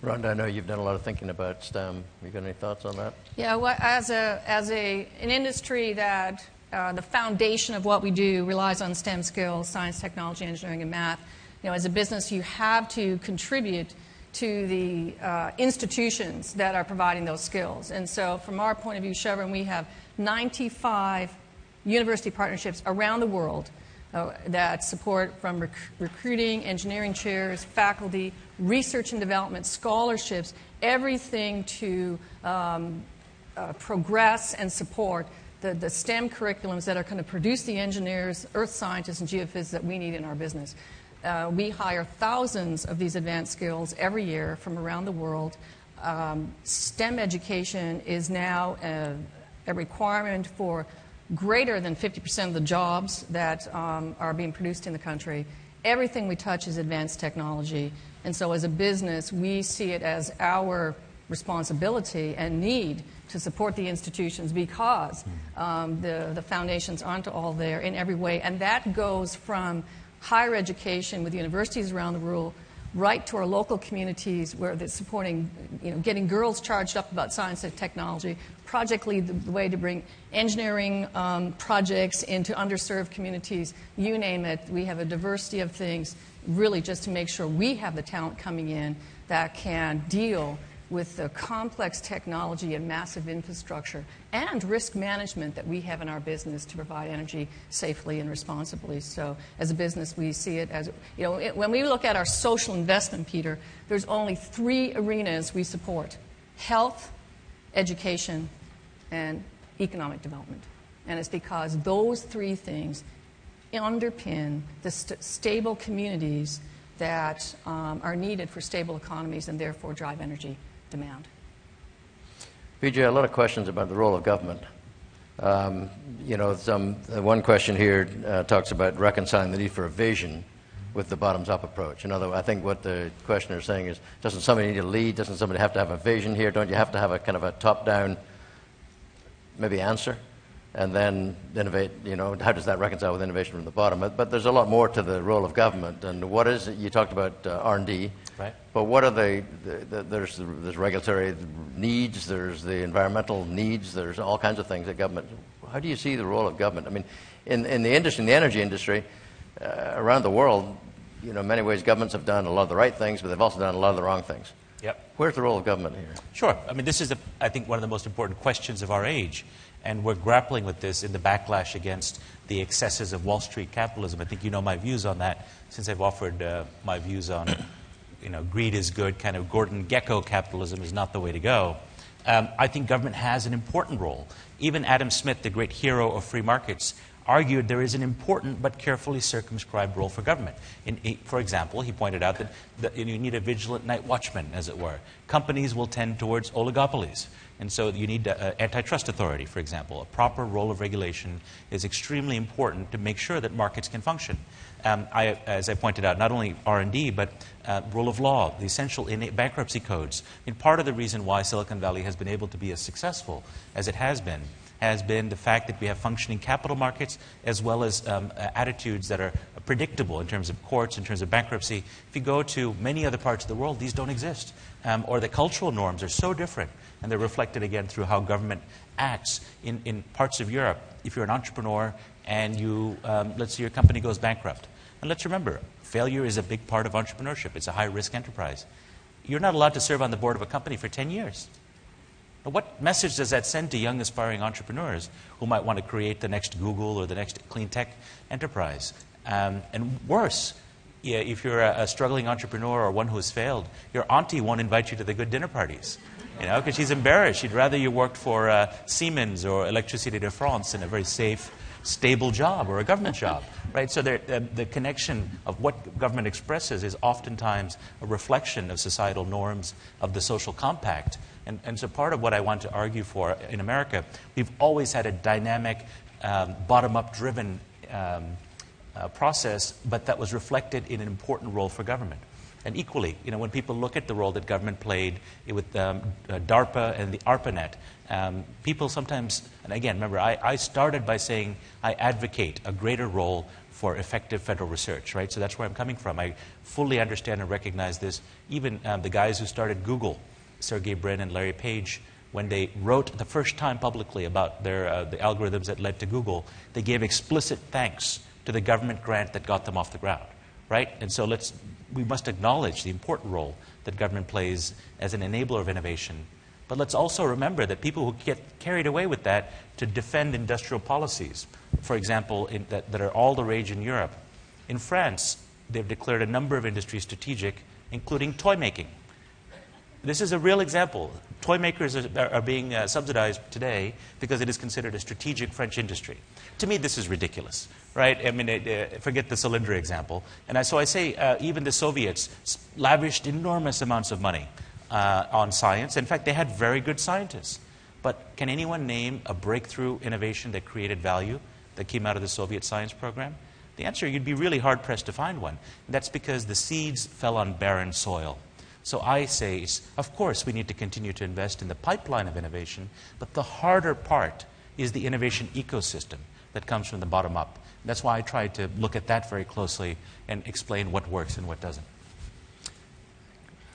Rhonda, I know you've done a lot of thinking about STEM. You got any thoughts on that? Yeah, well, as an industry that the foundation of what we do relies on STEM skills, science, technology, engineering, and math, as a business, you have to contribute to the institutions that are providing those skills. And so from our point of view, Chevron, we have 95 university partnerships around the world that support from recruiting, engineering chairs, faculty, research and development, scholarships, everything to progress and support the STEM curriculums that are going to produce the engineers, earth scientists, and geophysicists that we need in our business. We hire thousands of these advanced skills every year from around the world. STEM education is now a requirement for greater than 50% of the jobs that are being produced in the country. Everything we touch is advanced technology. And so as a business, we see it as our responsibility and need to support the institutions because the foundations aren't all there in every way. And that goes from higher education with universities around the world right to our local communities where they're supporting, getting girls charged up about science and technology. Project Lead, the way to bring engineering projects into underserved communities, you name it. We have a diversity of things, really just to make sure we have the talent coming in that can deal with the complex technology and massive infrastructure and risk management that we have in our business to provide energy safely and responsibly. So as a business, we see it as, when we look at our social investment, Peter, there's only 3 arenas we support: health, education, and economic development. And it's because those 3 things underpin the stable communities that are needed for stable economies and therefore drive energy demand. Vijay, a lot of questions about the role of government. One question here talks about reconciling the need for a vision with the bottoms-up approach. I think what the questioner is saying is, doesn't somebody need to lead? Doesn't somebody have to have a vision here? Don't you have to have a kind of a top-down maybe answer? And then innovate, how does that reconcile with innovation from the bottom? But there's a lot more to the role of government. And what is it? You talked about R&D. Right. But what are there's regulatory needs, there's the environmental needs, there's all kinds of things that government. How do you see the role of government? I mean, in the industry, in the energy industry, around the world, in many ways, governments have done a lot of the right things, but they've also done a lot of the wrong things. Yep. Where's the role of government here? Sure. I mean, this is, I think, one of the most important questions of our age. And we're grappling with this in the backlash against the excesses of Wall Street capitalism. I think you know my views on that, since I've offered my views on, greed is good, kind of Gordon Gekko capitalism is not the way to go. I think government has an important role. Even Adam Smith, the great hero of free markets, argued there is an important but carefully circumscribed role for government. For example, he pointed out that you need a vigilant night watchman, as it were. Companies will tend towards oligopolies. And so you need antitrust authority, for example. A proper role of regulation is extremely important to make sure that markets can function. As I pointed out, not only R&D, but rule of law, the essential innate bankruptcy codes. And part of the reason why Silicon Valley has been able to be as successful as it has been the fact that we have functioning capital markets as well as attitudes that are predictable in terms of courts, in terms of bankruptcy. If you go to many other parts of the world, these don't exist. Or the cultural norms are so different, and they're reflected again through how government acts. In parts of Europe, if you're an entrepreneur and let's say your company goes bankrupt, and let's remember, failure is a big part of entrepreneurship. It's a high-risk enterprise. You're not allowed to serve on the board of a company for 10 years. Now, what message does that send to young aspiring entrepreneurs who might want to create the next Google or the next clean tech enterprise? And worse, if you're a struggling entrepreneur or one who has failed, your auntie won't invite you to the good dinner parties, because she's embarrassed. She'd rather you worked for Siemens or Electricité de France in a very safe, stable job or a government job, right? So the connection of what government expresses is oftentimes a reflection of societal norms, of the social compact. And so part of what I want to argue for in America, we've always had a dynamic, bottom-up driven process, but that was reflected in an important role for government. And equally, when people look at the role that government played with DARPA and the ARPANET, people sometimes, and again, remember, I started by saying I advocate a greater role for effective federal research, right? So that's where I'm coming from. I fully understand and recognize this. Even the guys who started Google, Sergey Brin and Larry Page, when they wrote the first time publicly about the algorithms that led to Google, they gave explicit thanks to the government grant that got them off the ground, right? And so we must acknowledge the important role that government plays as an enabler of innovation. But let's also remember that people who get carried away with that to defend industrial policies, for example, that are all the rage in Europe. In France, they've declared a number of industries strategic, including toy making. This is a real example. Toy makers are being subsidized today because it is considered a strategic French industry. To me, this is ridiculous, right? I mean, forget the cylinder example. And so I say even the Soviets lavished enormous amounts of money on science. In fact, they had very good scientists. But can anyone name a breakthrough innovation that created value that came out of the Soviet science program? The answer, you'd be really hard-pressed to find one. And that's because the seeds fell on barren soil. So I say, of course, we need to continue to invest in the pipeline of innovation, but the harder part is the innovation ecosystem that comes from the bottom up. That's why I try to look at that very closely and explain what works and what doesn't.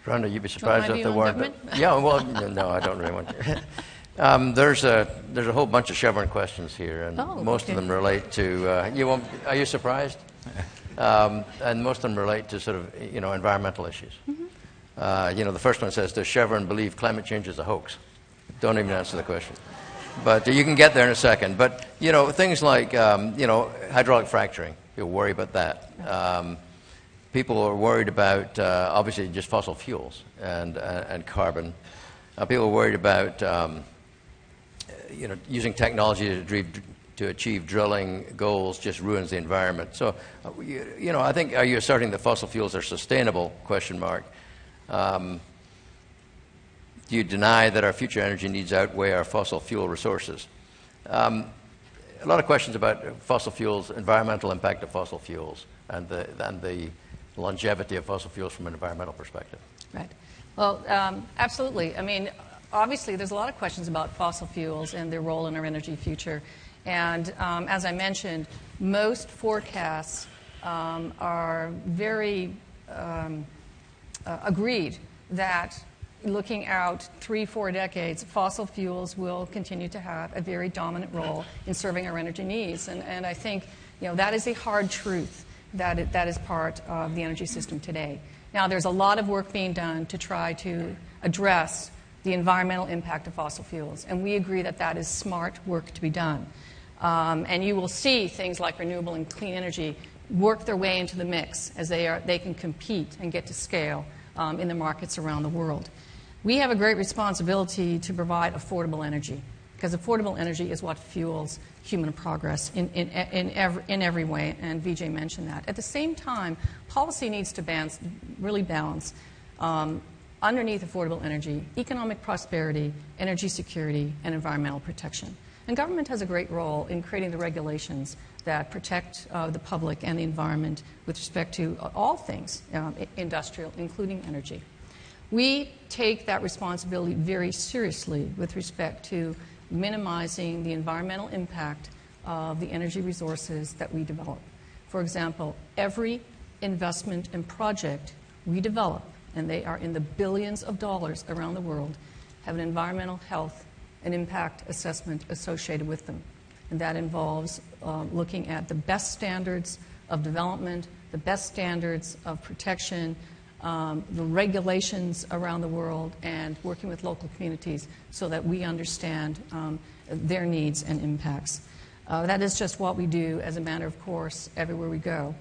Rhonda, you'd be surprised if there weren't. Yeah, well, no, I don't really want to. There's a whole bunch of Chevron questions here, and most of them relate to. Are you surprised? And most of them relate to sort of environmental issues. Mm-hmm. The first one says, does Chevron believe climate change is a hoax? Don't even answer the question. But you can get there in a second. But, things like, hydraulic fracturing, people worry about that. People are worried about, obviously, just fossil fuels and carbon. People are worried about, using technology to achieve drilling goals just ruins the environment. So, I think, are you asserting that fossil fuels are sustainable, ? Do you deny that our future energy needs outweigh our fossil fuel resources? A lot of questions about fossil fuels, environmental impact of fossil fuels, and the longevity of fossil fuels from an environmental perspective. Right. Well, absolutely. I mean, obviously, there's a lot of questions about fossil fuels and their role in our energy future. And as I mentioned, most forecasts are very agreed that looking out 3-4 decades, fossil fuels will continue to have a very dominant role in serving our energy needs. And I think that is a hard truth. that is part of the energy system today. Now, there's a lot of work being done to try to address the environmental impact of fossil fuels, and we agree that that is smart work to be done. And you will see things like renewable and clean energy work their way into the mix as they can compete and get to scale in the markets around the world. We have a great responsibility to provide affordable energy, because affordable energy is what fuels human progress in every way, and Vijay mentioned that. At the same time, policy needs to really balance underneath affordable energy, economic prosperity, energy security, and environmental protection. And government has a great role in creating the regulations that protect the public and the environment with respect to all things industrial, including energy. We take that responsibility very seriously with respect to minimizing the environmental impact of the energy resources that we develop. For example, every investment and project we develop, and they are in the billions of dollars around the world, have an environmental health and impact assessment associated with them. And that involves looking at the best standards of development, the best standards of protection, the regulations around the world, and working with local communities so that we understand their needs and impacts. That is just what we do as a matter of course everywhere we go.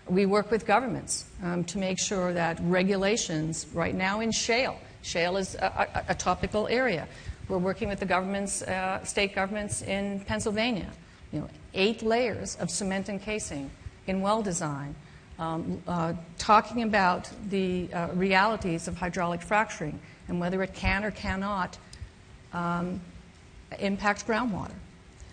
We work with governments to make sure that regulations, right now in shale is a topical area. We're working with the governments, state governments in Pennsylvania. 8 layers of cement encasing in well design, talking about the realities of hydraulic fracturing and whether it can or cannot impact groundwater.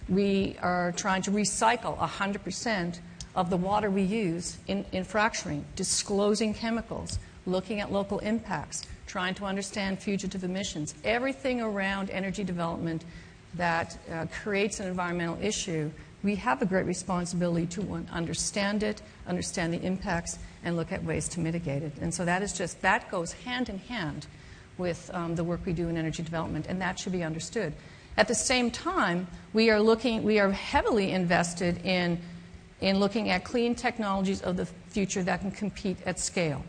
We are trying to recycle 100% of the water we use in fracturing, disclosing chemicals, looking at local impacts, trying to understand fugitive emissions. Everything around energy development that creates an environmental issue, we have a great responsibility to understand it, understand the impacts, and look at ways to mitigate it. And so that goes hand in hand with the work we do in energy development, and that should be understood. At the same time, we are heavily invested in looking at clean technologies of the future that can compete at scale.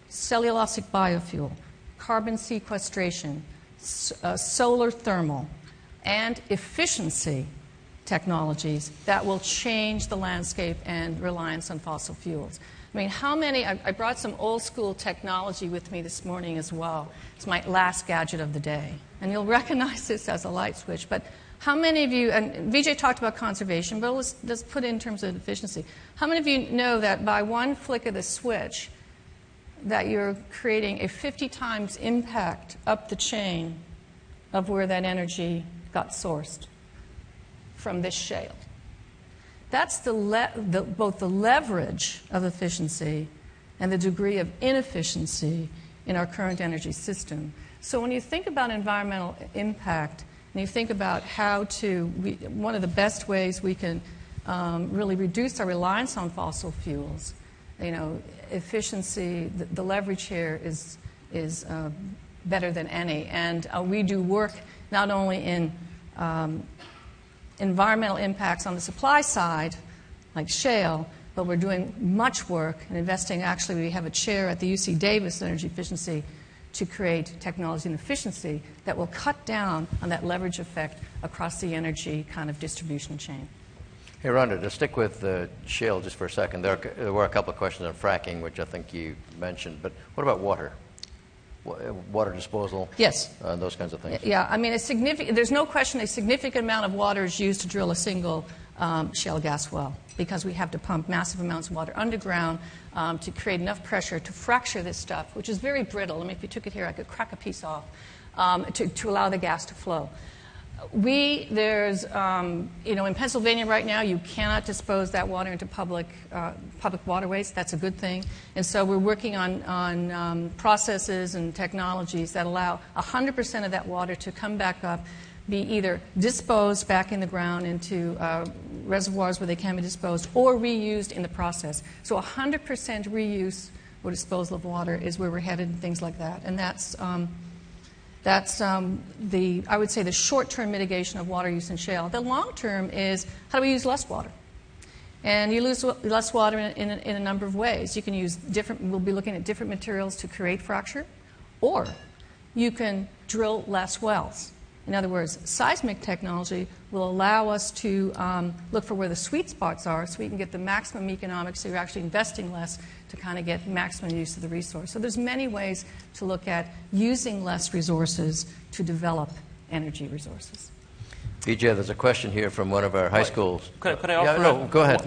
Cellulosic biofuel, carbon sequestration, solar thermal, and efficiency technologies that will change the landscape and reliance on fossil fuels. I mean, I brought some old school technology with me this morning as well. It's my last gadget of the day. And you'll recognize this as a light switch. But how many of you, and Vijay talked about conservation, but let's put it in terms of efficiency. How many of you know that by one flick of the switch, that you're creating a 50 times impact up the chain of where that energy got sourced from this shale? That's both the leverage of efficiency and the degree of inefficiency in our current energy system. So when you think about environmental impact, and you think about one of the best ways we can really reduce our reliance on fossil fuels, efficiency, the leverage here is better than any. And we do work not only in environmental impacts on the supply side, like shale, but we're doing much work and investing. Actually, we have a chair at the UC Davis Energy Efficiency to create technology and efficiency that will cut down on that leverage effect across the energy kind of distribution chain. Hey, Rhonda, to stick with shale just for a second, there were a couple of questions on fracking, which I think you mentioned, but what about water? Water disposal? Yes. Those kinds of things? Yeah, I mean, there's no question a significant amount of water is used to drill a single shale gas well, because we have to pump massive amounts of water underground to create enough pressure to fracture this stuff, which is very brittle. I mean, if you took it here, I could crack a piece off to allow the gas to flow. In Pennsylvania right now, you cannot dispose that water into public waterways. That's a good thing. And so we're working on processes and technologies that allow 100% of that water to come back up, be either disposed back in the ground into reservoirs where they can be disposed, or reused in the process. So 100% reuse or disposal of water is where we're headed and things like that. And that's I would say, the short-term mitigation of water use in shale. The long-term is, how do we use less water? And you lose less water in a number of ways. You can use we'll be looking at different materials to create fracture, or you can drill less wells. In other words, seismic technology will allow us to look for where the sweet spots are so we can get the maximum economics, so you're actually investing less to kind of get maximum use of the resource. So there's many ways to look at using less resources to develop energy resources. Vijay, there's a question here from one of our high schools. Could I offer? No, go ahead.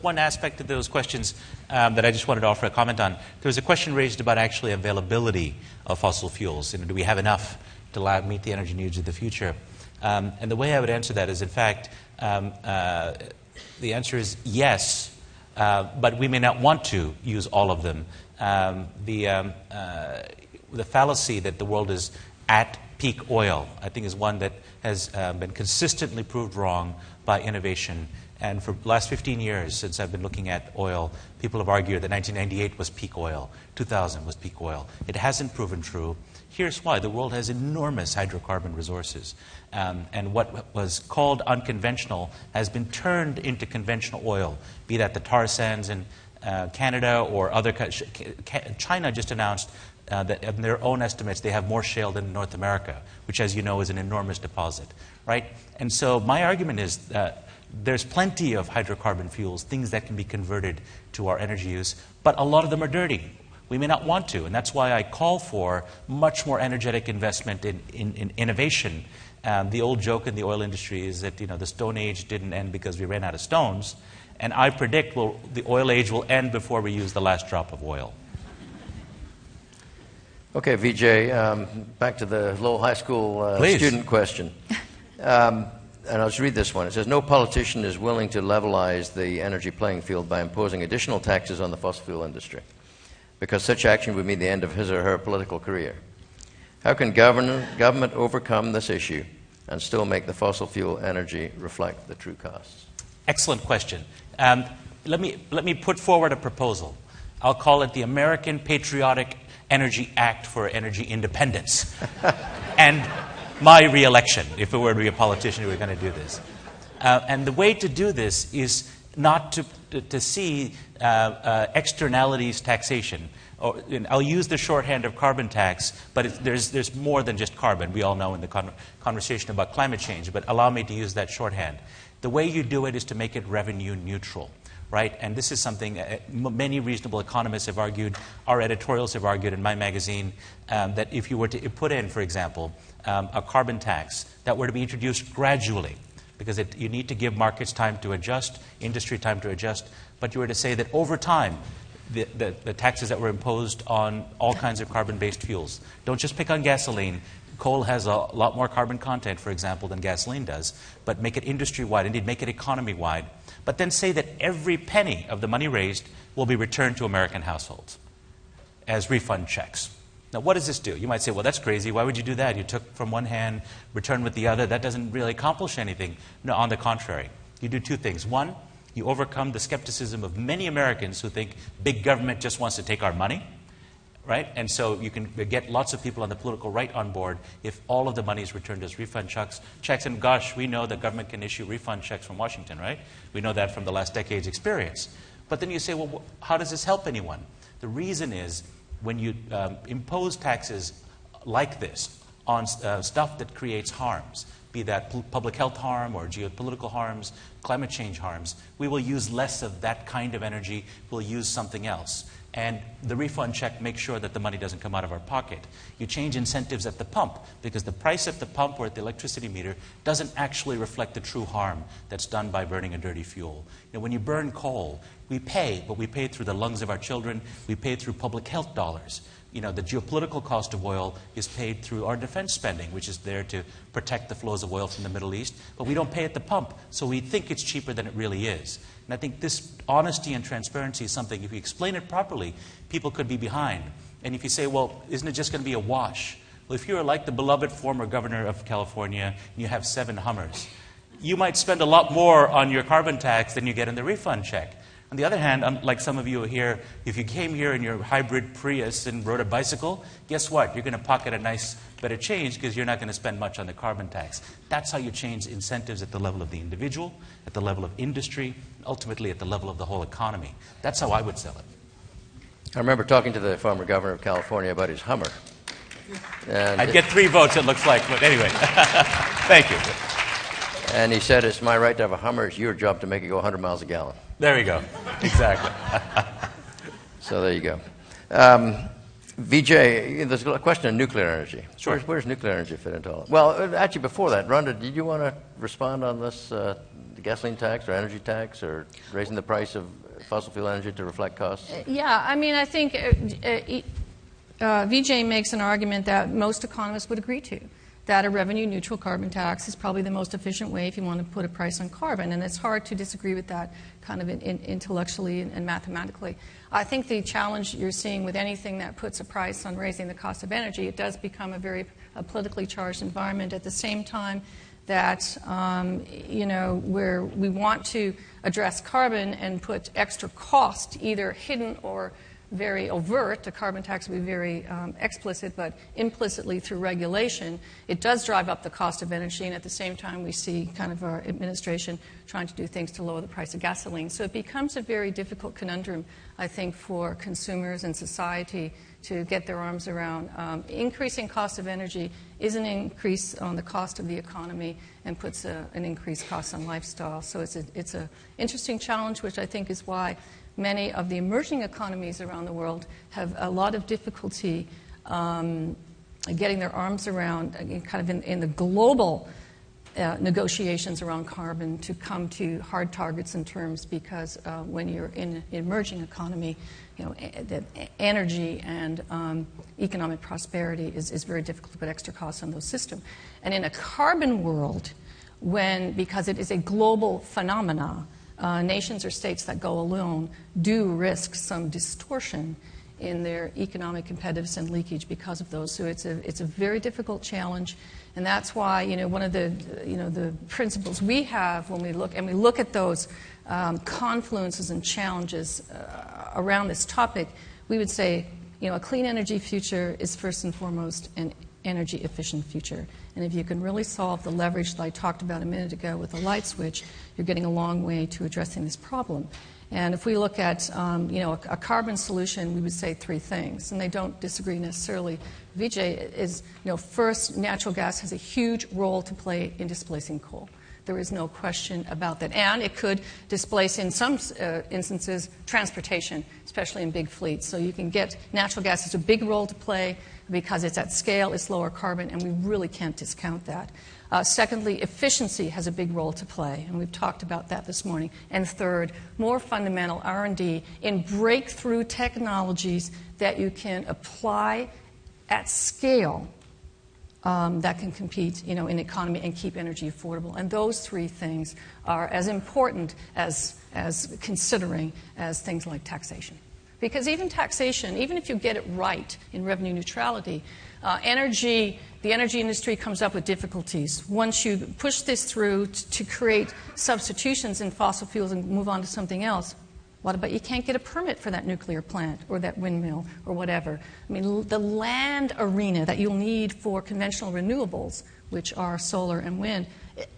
One aspect of those questions that I just wanted to offer a comment on. There was a question raised about actually availability of fossil fuels. Do we have enough to meet the energy needs of the future? And the way I would answer that is, in fact, the answer is yes, but we may not want to use all of them. The fallacy that the world is at peak oil, I think, is one that has been consistently proved wrong by innovation. And for the last 15 years, since I've been looking at oil, people have argued that 1998 was peak oil, 2000 was peak oil. It hasn't proven true. Here's why. The world has enormous hydrocarbon resources. And what was called unconventional has been turned into conventional oil, be that the tar sands in Canada or other countries. China just announced that in their own estimates, they have more shale than North America, which, as you know, is an enormous deposit, right? And so my argument is that there's plenty of hydrocarbon fuels, things that can be converted to our energy use, but a lot of them are dirty. We may not want to, and that's why I call for much more energetic investment in innovation. The old joke in the oil industry is that the Stone Age didn't end because we ran out of stones, and I predict the oil age will end before we use the last drop of oil. Okay, Vijay, back to the Lowell High School student question. And I'll just read this one. It says, no politician is willing to levelize the energy playing field by imposing additional taxes on the fossil fuel industry, because such action would mean the end of his or her political career. How can government overcome this issue and still make the fossil fuel energy reflect the true costs? Excellent question. Let me put forward a proposal. I'll call it the American Patriotic Energy Act for Energy Independence. And my re-election, if it were to be a politician, we're going to do this. And the way to do this is not to see externalities taxation. I'll use the shorthand of carbon tax, but there's more than just carbon. We all know in the conversation about climate change, but allow me to use that shorthand. The way you do it is to make it revenue neutral. Right? And this is something many reasonable economists have argued, our editorials have argued in my magazine, that if you were to put in, for example, a carbon tax that were to be introduced gradually, because you need to give markets time to adjust, industry time to adjust, but you were to say that over time, the taxes that were imposed on all kinds of carbon-based fuels, don't just pick on gasoline. Coal has a lot more carbon content, for example, than gasoline does, but make it industry-wide, indeed make it economy-wide. But then say that every penny of the money raised will be returned to American households as refund checks. Now, what does this do? You might say, well, that's crazy. Why would you do that? You took from one hand, returned with the other. That doesn't really accomplish anything. No, on the contrary. You do two things. One, you overcome the skepticism of many Americans who think big government just wants to take our money. Right? And so you can get lots of people on the political right on board if all of the money is returned as refund checks. And gosh, we know that government can issue refund checks from Washington, right? We know that from the last decade's experience. But then you say, well, how does this help anyone? The reason is when you impose taxes like this on stuff that creates harms, be that public health harm or geopolitical harms, climate change harms, we will use less of that kind of energy. We'll use something else. And the refund check makes sure that the money doesn't come out of our pocket. You change incentives at the pump, because the price at the pump or at the electricity meter doesn't actually reflect the true harm that's done by burning a dirty fuel. When you burn coal, we pay, but we pay through the lungs of our children. We pay through public health dollars. The geopolitical cost of oil is paid through our defense spending, which is there to protect the flows of oil from the Middle East. But we don't pay at the pump, so we think it's cheaper than it really is. And I think this honesty and transparency is something, if you explain it properly, people could be behind. And if you say, well, isn't it just going to be a wash? Well, if you're like the beloved former governor of California and you have 7 Hummers, you might spend a lot more on your carbon tax than you get in the refund check. On the other hand, unlike some of you here, if you came here in your hybrid Prius and rode a bicycle, guess what? You're going to pocket a nice bit of change because you're not going to spend much on the carbon tax. That's how you change incentives at the level of the individual, at the level of industry, and ultimately at the level of the whole economy. That's how I would sell it. I remember talking to the former governor of California about his Hummer. And I'd get 3 votes, it looks like, but anyway. Thank you. And he said, it's my right to have a Hummer. It's your job to make it go 100 miles a gallon. There you go. Exactly. So there you go. Vijay, there's a question of nuclear energy. Sure. Where's nuclear energy fit into all? Well, actually, before that, Rhonda, did you want to respond on this, the gasoline tax or energy tax or raising the price of fossil fuel energy to reflect costs? Yeah, I mean, I think Vijay makes an argument that most economists would agree to, that a revenue-neutral carbon tax is probably the most efficient way if you want to put a price on carbon. And it's hard to disagree with that kind of intellectually and mathematically. I think the challenge you're seeing with anything that puts a price on raising the cost of energy, it does become a very politically charged environment at the same time that, where we want to address carbon and put extra cost, either hidden or very overt. A carbon tax would be very explicit, but implicitly through regulation, it does drive up the cost of energy, and at the same time we see kind of our administration trying to do things to lower the price of gasoline. So it becomes a very difficult conundrum, I think, for consumers and society to get their arms around. Increasing cost of energy is an increase on the cost of the economy and puts an increased cost on lifestyle. So it's an interesting challenge, which I think is why many of the emerging economies around the world have a lot of difficulty getting their arms around, kind of in the global negotiations around carbon, to come to hard targets and terms, because when you're in an emerging economy, the energy and economic prosperity is very difficult to put extra costs on those systems. And in a carbon world, because it is a global phenomena, nations or states that go alone do risk some distortion in their economic competitiveness and leakage because of those. So it's a very difficult challenge, and that's why one of the principles we have when we look at those confluences and challenges around this topic, we would say a clean energy future is first and foremost an energy efficient future. And if you can really solve the leverage that I talked about a minute ago with the light switch, you're getting a long way to addressing this problem. And if we look at a carbon solution, we would say 3 things, and they don't disagree necessarily. Vijay is, first, natural gas has a huge role to play in displacing coal. There is no question about that. And it could displace, in some instances, transportation, especially in big fleets. So you can get natural gas has a big role to play because it's at scale, it's lower carbon, and we really can't discount that. Secondly, efficiency has a big role to play, and we've talked about that this morning. And third, more fundamental R&D in breakthrough technologies that you can apply at scale that can compete, in the economy and keep energy affordable. And those 3 things are as important as considering as things like taxation. Because even taxation, even if you get it right in revenue neutrality, the energy industry comes up with difficulties. Once you push this through to create substitutions in fossil fuels and move on to something else, what about you can't get a permit for that nuclear plant or that windmill or whatever? I mean, the land arena that you'll need for conventional renewables, which are solar and wind,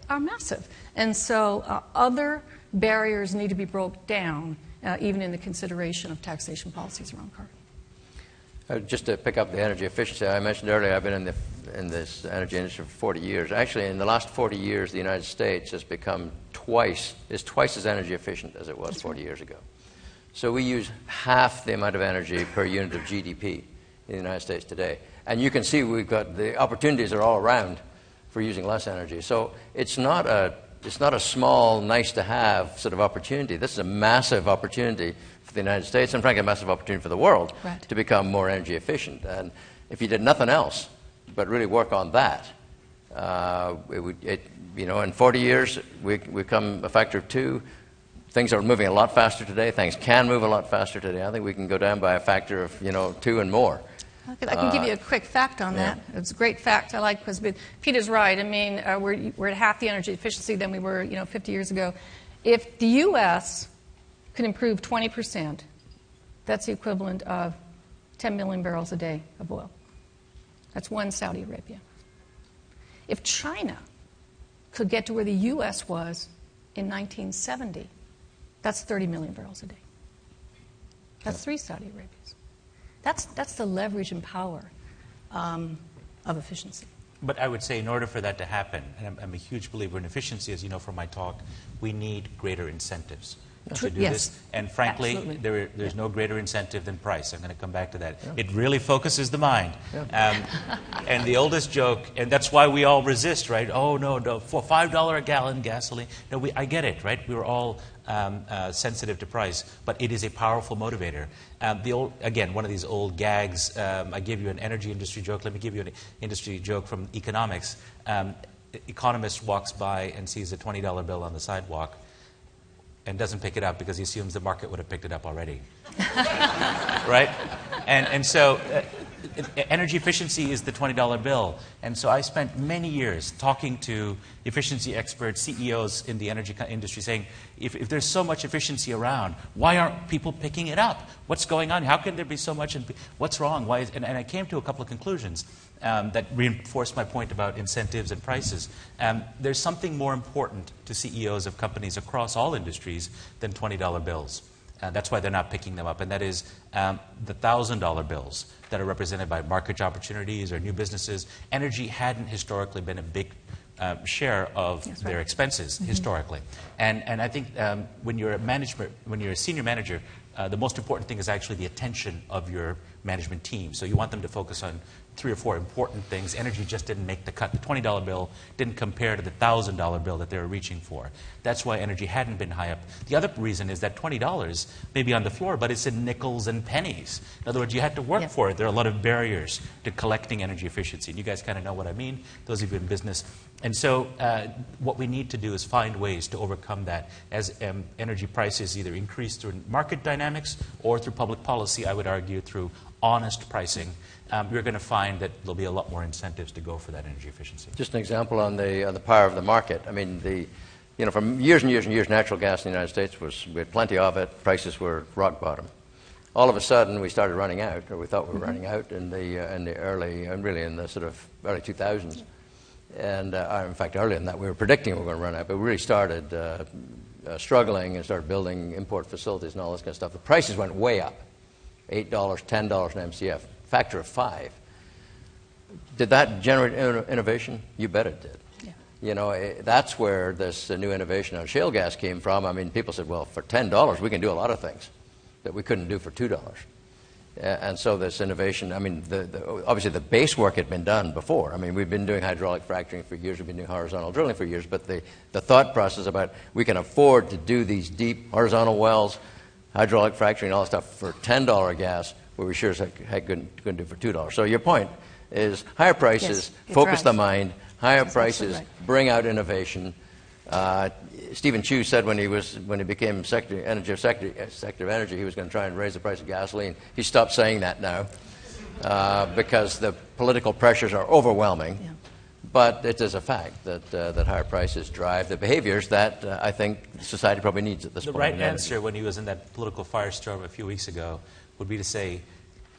are massive. And so other barriers need to be broke down, even in the consideration of taxation policies around carbon. Just to pick up the energy efficiency, I mentioned earlier I've been in this energy industry for 40 years. Actually, in the last 40 years, the United States has become twice as energy efficient as it was 40 years ago. So we use half the amount of energy per unit of GDP in the United States today. And you can see we've got the opportunities are all around for using less energy. So it's not a small, nice-to-have sort of opportunity. This is a massive opportunity for the United States and, frankly, a massive opportunity for the world to become more energy efficient. And if you did nothing else but really work on that, in 40 years, we come a factor of 2. Things are moving a lot faster today. Things can move a lot faster today. I think we can go down by a factor of 2 and more. I can give you a quick fact on that. It's a great fact I like, because Peter's right. I mean, we're at half the energy efficiency than we were 50 years ago. If the U.S. can improve 20%, that's the equivalent of 10 million barrels a day of oil. That's one Saudi Arabia. If China could get to where the U.S. was in 1970, that's 30 million barrels a day. That's 3 Saudi Arabias. That's the leverage and power of efficiency. But I would say in order for that to happen, and I'm a huge believer in efficiency, as you know from my talk, we need greater incentives to do this. And frankly, there's no greater incentive than price. I'm going to come back to that. It really focuses the mind. And the oldest joke, and that's why we all resist, right? Oh, no, for $5 a gallon gasoline. No, I get it, right? We were all sensitive to price, but it is a powerful motivator. Again, one of these old gags, I gave you an energy industry joke. Let me give you an industry joke from economics. Economist walks by and sees a $20 bill on the sidewalk and doesn't pick it up because he assumes the market would have picked it up already. Right? And so energy efficiency is the $20 bill. And so I spent many years talking to efficiency experts, CEOs in the energy industry, saying, if there's so much efficiency around, why aren't people picking it up? What's going on? How can there be so much? What's wrong? And I came to a couple of conclusions that reinforced my point about incentives and prices. There's something more important to CEOs of companies across all industries than $20 bills. That's why they're not picking them up, and that is the $1,000 bills that are represented by market opportunities or new businesses. Energy hadn't historically been a big share of their expenses historically, and I think when you're a senior manager, the most important thing is actually the attention of your management team. So you want them to focus on 3 or 4 important things. Energy just didn't make the cut. The $20 bill didn't compare to the $1,000 bill that they were reaching for. That's why energy hadn't been high up. The other reason is that $20 may be on the floor, but it's in nickels and pennies. In other words, you had to work for it. There are a lot of barriers to collecting energy efficiency. And you guys kind of know what I mean, those of you in business. And so what we need to do is find ways to overcome that as energy prices either increase through market dynamics or through public policy, I would argue, through honest pricing. You're going to find that there'll be a lot more incentives to go for that energy efficiency. Just an example on the power of the market. I mean, for years and years and years, natural gas in the United States we had plenty of it. Prices were rock bottom. All of a sudden, we started running out, or we thought we were running out in the early 2000s. And in fact, earlier than that, we were predicting we were going to run out, but we really started struggling and started building import facilities and all this kind of stuff. The prices went way up, $8, $10 an MCF. Factor of 5. Did that generate innovation? You bet it did. Yeah. You know, that's where this new innovation on shale gas came from. I mean, people said, well, for $10 we can do a lot of things that we couldn't do for $2. And so this innovation, I mean, obviously the base work had been done before. I mean, we've been doing hydraulic fracturing for years, we've been doing horizontal drilling for years, but the thought process about we can afford to do these deep horizontal wells, hydraulic fracturing, all that stuff for $10 gas, where we sure as heck couldn't do for $2. So your point is higher prices focus the mind, higher prices bring out innovation. Stephen Chu said when he became Secretary of Energy, he was going to try and raise the price of gasoline. He stopped saying that now because the political pressures are overwhelming. Yeah. But it is a fact that higher prices drive the behaviors that I think society probably needs at this point. The right answer when he was in that political firestorm a few weeks ago would be to say,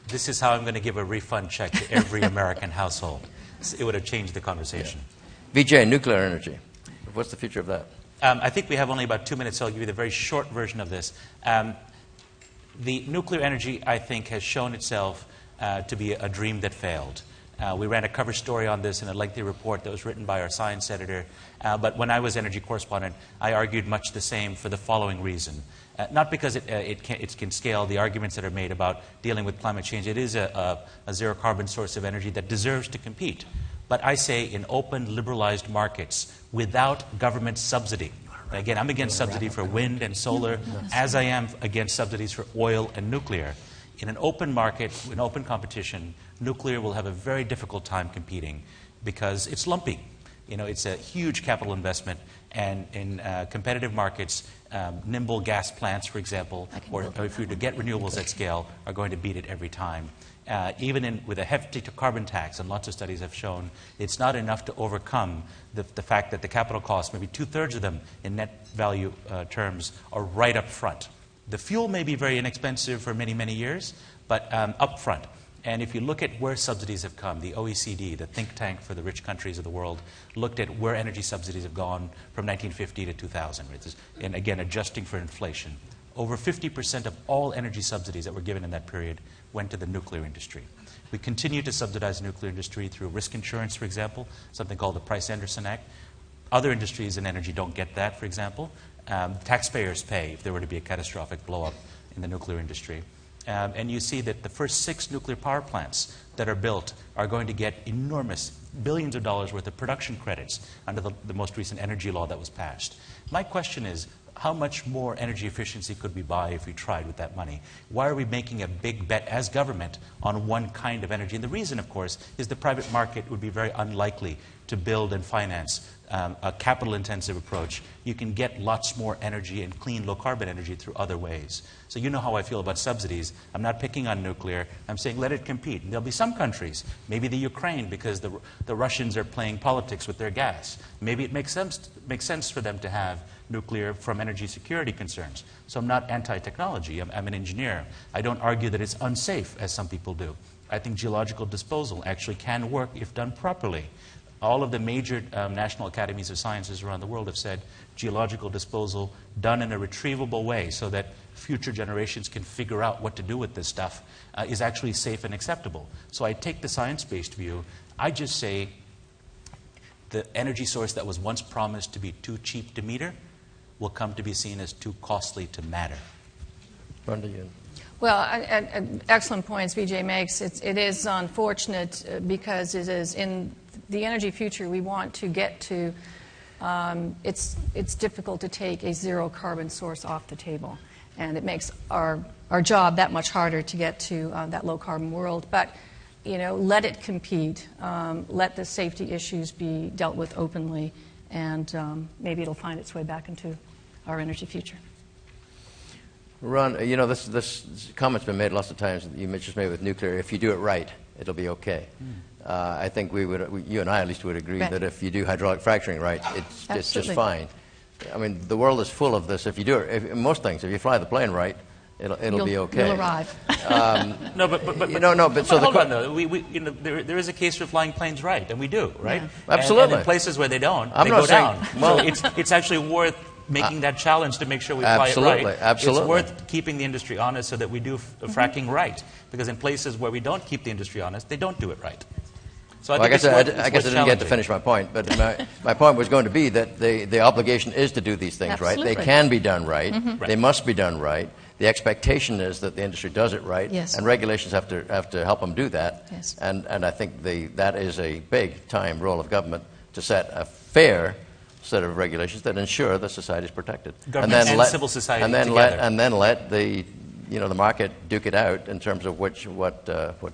this is how I'm going to give a refund check to every American household. It would have changed the conversation. Yeah. Vijay, nuclear energy. What's the future of that? I think we have only about 2 minutes, so I'll give you the very short version of this. The nuclear energy, I think, has shown itself to be a dream that failed. We ran a cover story on this in a lengthy report that was written by our science editor. But when I was energy correspondent, I argued much the same for the following reason. Not because it can scale the arguments that are made about dealing with climate change. It is a zero-carbon source of energy that deserves to compete. But I say in open, liberalized markets without government subsidy. Again, I'm against subsidy for wind and solar, as I am against subsidies for oil and nuclear. In an open market, in open competition, nuclear will have a very difficult time competing because it's lumpy. You know, it's a huge capital investment, and in competitive markets, nimble gas plants, for example, or if you were to get renewables at scale, are going to beat it every time. Even with a hefty carbon tax, and lots of studies have shown, it's not enough to overcome the fact that the capital costs, maybe 2/3 of them in net value terms, are right up front. The fuel may be very inexpensive for many, many years, but upfront. And if you look at where subsidies have come, the OECD, the think tank for the rich countries of the world, looked at where energy subsidies have gone from 1950 to 2000, and again, adjusting for inflation. Over 50% of all energy subsidies that were given in that period went to the nuclear industry. We continue to subsidize the nuclear industry through risk insurance, for example, something called the Price-Anderson Act. Other industries in energy don't get that, for example. Taxpayers pay if there were to be a catastrophic blow-up in the nuclear industry. And you see that the first 6 nuclear power plants that are built are going to get enormous billions of dollars worth of production credits under the most recent energy law that was passed. My question is, how much more energy efficiency could we buy if we tried with that money? Why are we making a big bet as government on one kind of energy? And the reason, of course, is the private market would be very unlikely to build and finance a capital-intensive approach. You can get lots more energy and clean, low-carbon energy through other ways. So you know how I feel about subsidies. I'm not picking on nuclear. I'm saying let it compete. And there'll be some countries, maybe the Ukraine, because the Russians are playing politics with their gas. Maybe it makes sense for them to have nuclear from energy security concerns. So I'm not anti-technology. I'm an engineer. I don't argue that it's unsafe, as some people do. I think geological disposal actually can work if done properly. All of the major national academies of sciences around the world have said geological disposal done in a retrievable way so that future generations can figure out what to do with this stuff is actually safe and acceptable. So I take the science-based view. I just say the energy source that was once promised to be too cheap to meter will come to be seen as too costly to matter. Rhonda, you. Well, excellent points Vijay makes. It is unfortunate because it is in the energy future we want to get to. It's difficult to take a zero carbon source off the table, and it makes our job that much harder to get to that low carbon world. But let it compete. Let the safety issues be dealt with openly, and maybe it'll find its way back into our energy future. Ron, this comment's been made lots of times. You just made with nuclear. If you do it right, it'll be okay. I think you and I at least would agree that if you do hydraulic fracturing right, it's just fine. I mean, the world is full of this. If you do it, most things, if you fly the plane right, it'll be okay. You'll arrive. Hold on, though. There is a case for flying planes right, and we do, right? Yeah. Absolutely. And in places where they don't, they go down. Well, so it's actually worth making that challenge to make sure we fly it right. Absolutely. It's worth keeping the industry honest so that we do fracking right. Because in places where we don't keep the industry honest, they don't do it right. So I guess I didn't get to finish my point, but my point was going to be that the obligation is to do these things Absolutely. right. They can be done right. Right. They must be done right. The expectation is that the industry does it right, yes. and regulations have to help them do that. Yes. And I think that is a big-time role of government to set a fair set of regulations that ensure that society is protected. Government and civil society together. And then let the market duke it out in terms of what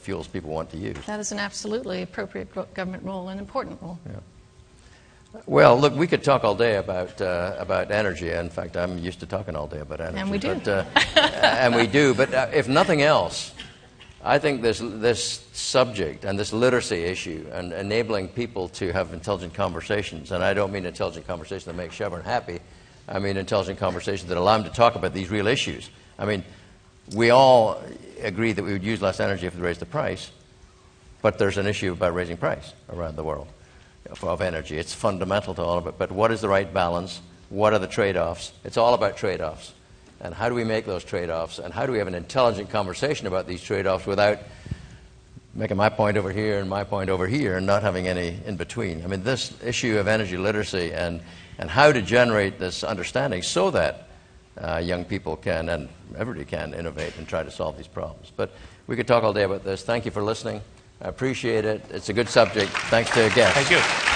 fuels people want to use. That is an absolutely appropriate government role, an important role. Yeah. Well, look, we could talk all day about energy. In fact, I'm used to talking all day about energy. And we do. But, and we do. But if nothing else, I think this subject and this literacy issue and enabling people to have intelligent conversations, and I don't mean intelligent conversations that make Chevron happy, I mean intelligent conversations that allow them to talk about these real issues. I mean, we all agree that we would use less energy if we raised the price, but there's an issue about raising price around the world of energy. It's fundamental to all of it. But what is the right balance? What are the trade-offs? It's all about trade-offs. And how do we make those trade-offs? And how do we have an intelligent conversation about these trade-offs without making my point over here and my point over here and not having any in between? I mean, this issue of energy literacy and how to generate this understanding so that young people can and everybody can innovate and try to solve these problems. But we could talk all day about this. Thank you for listening. I appreciate it. It's a good subject. Thanks to our guests. Thank you.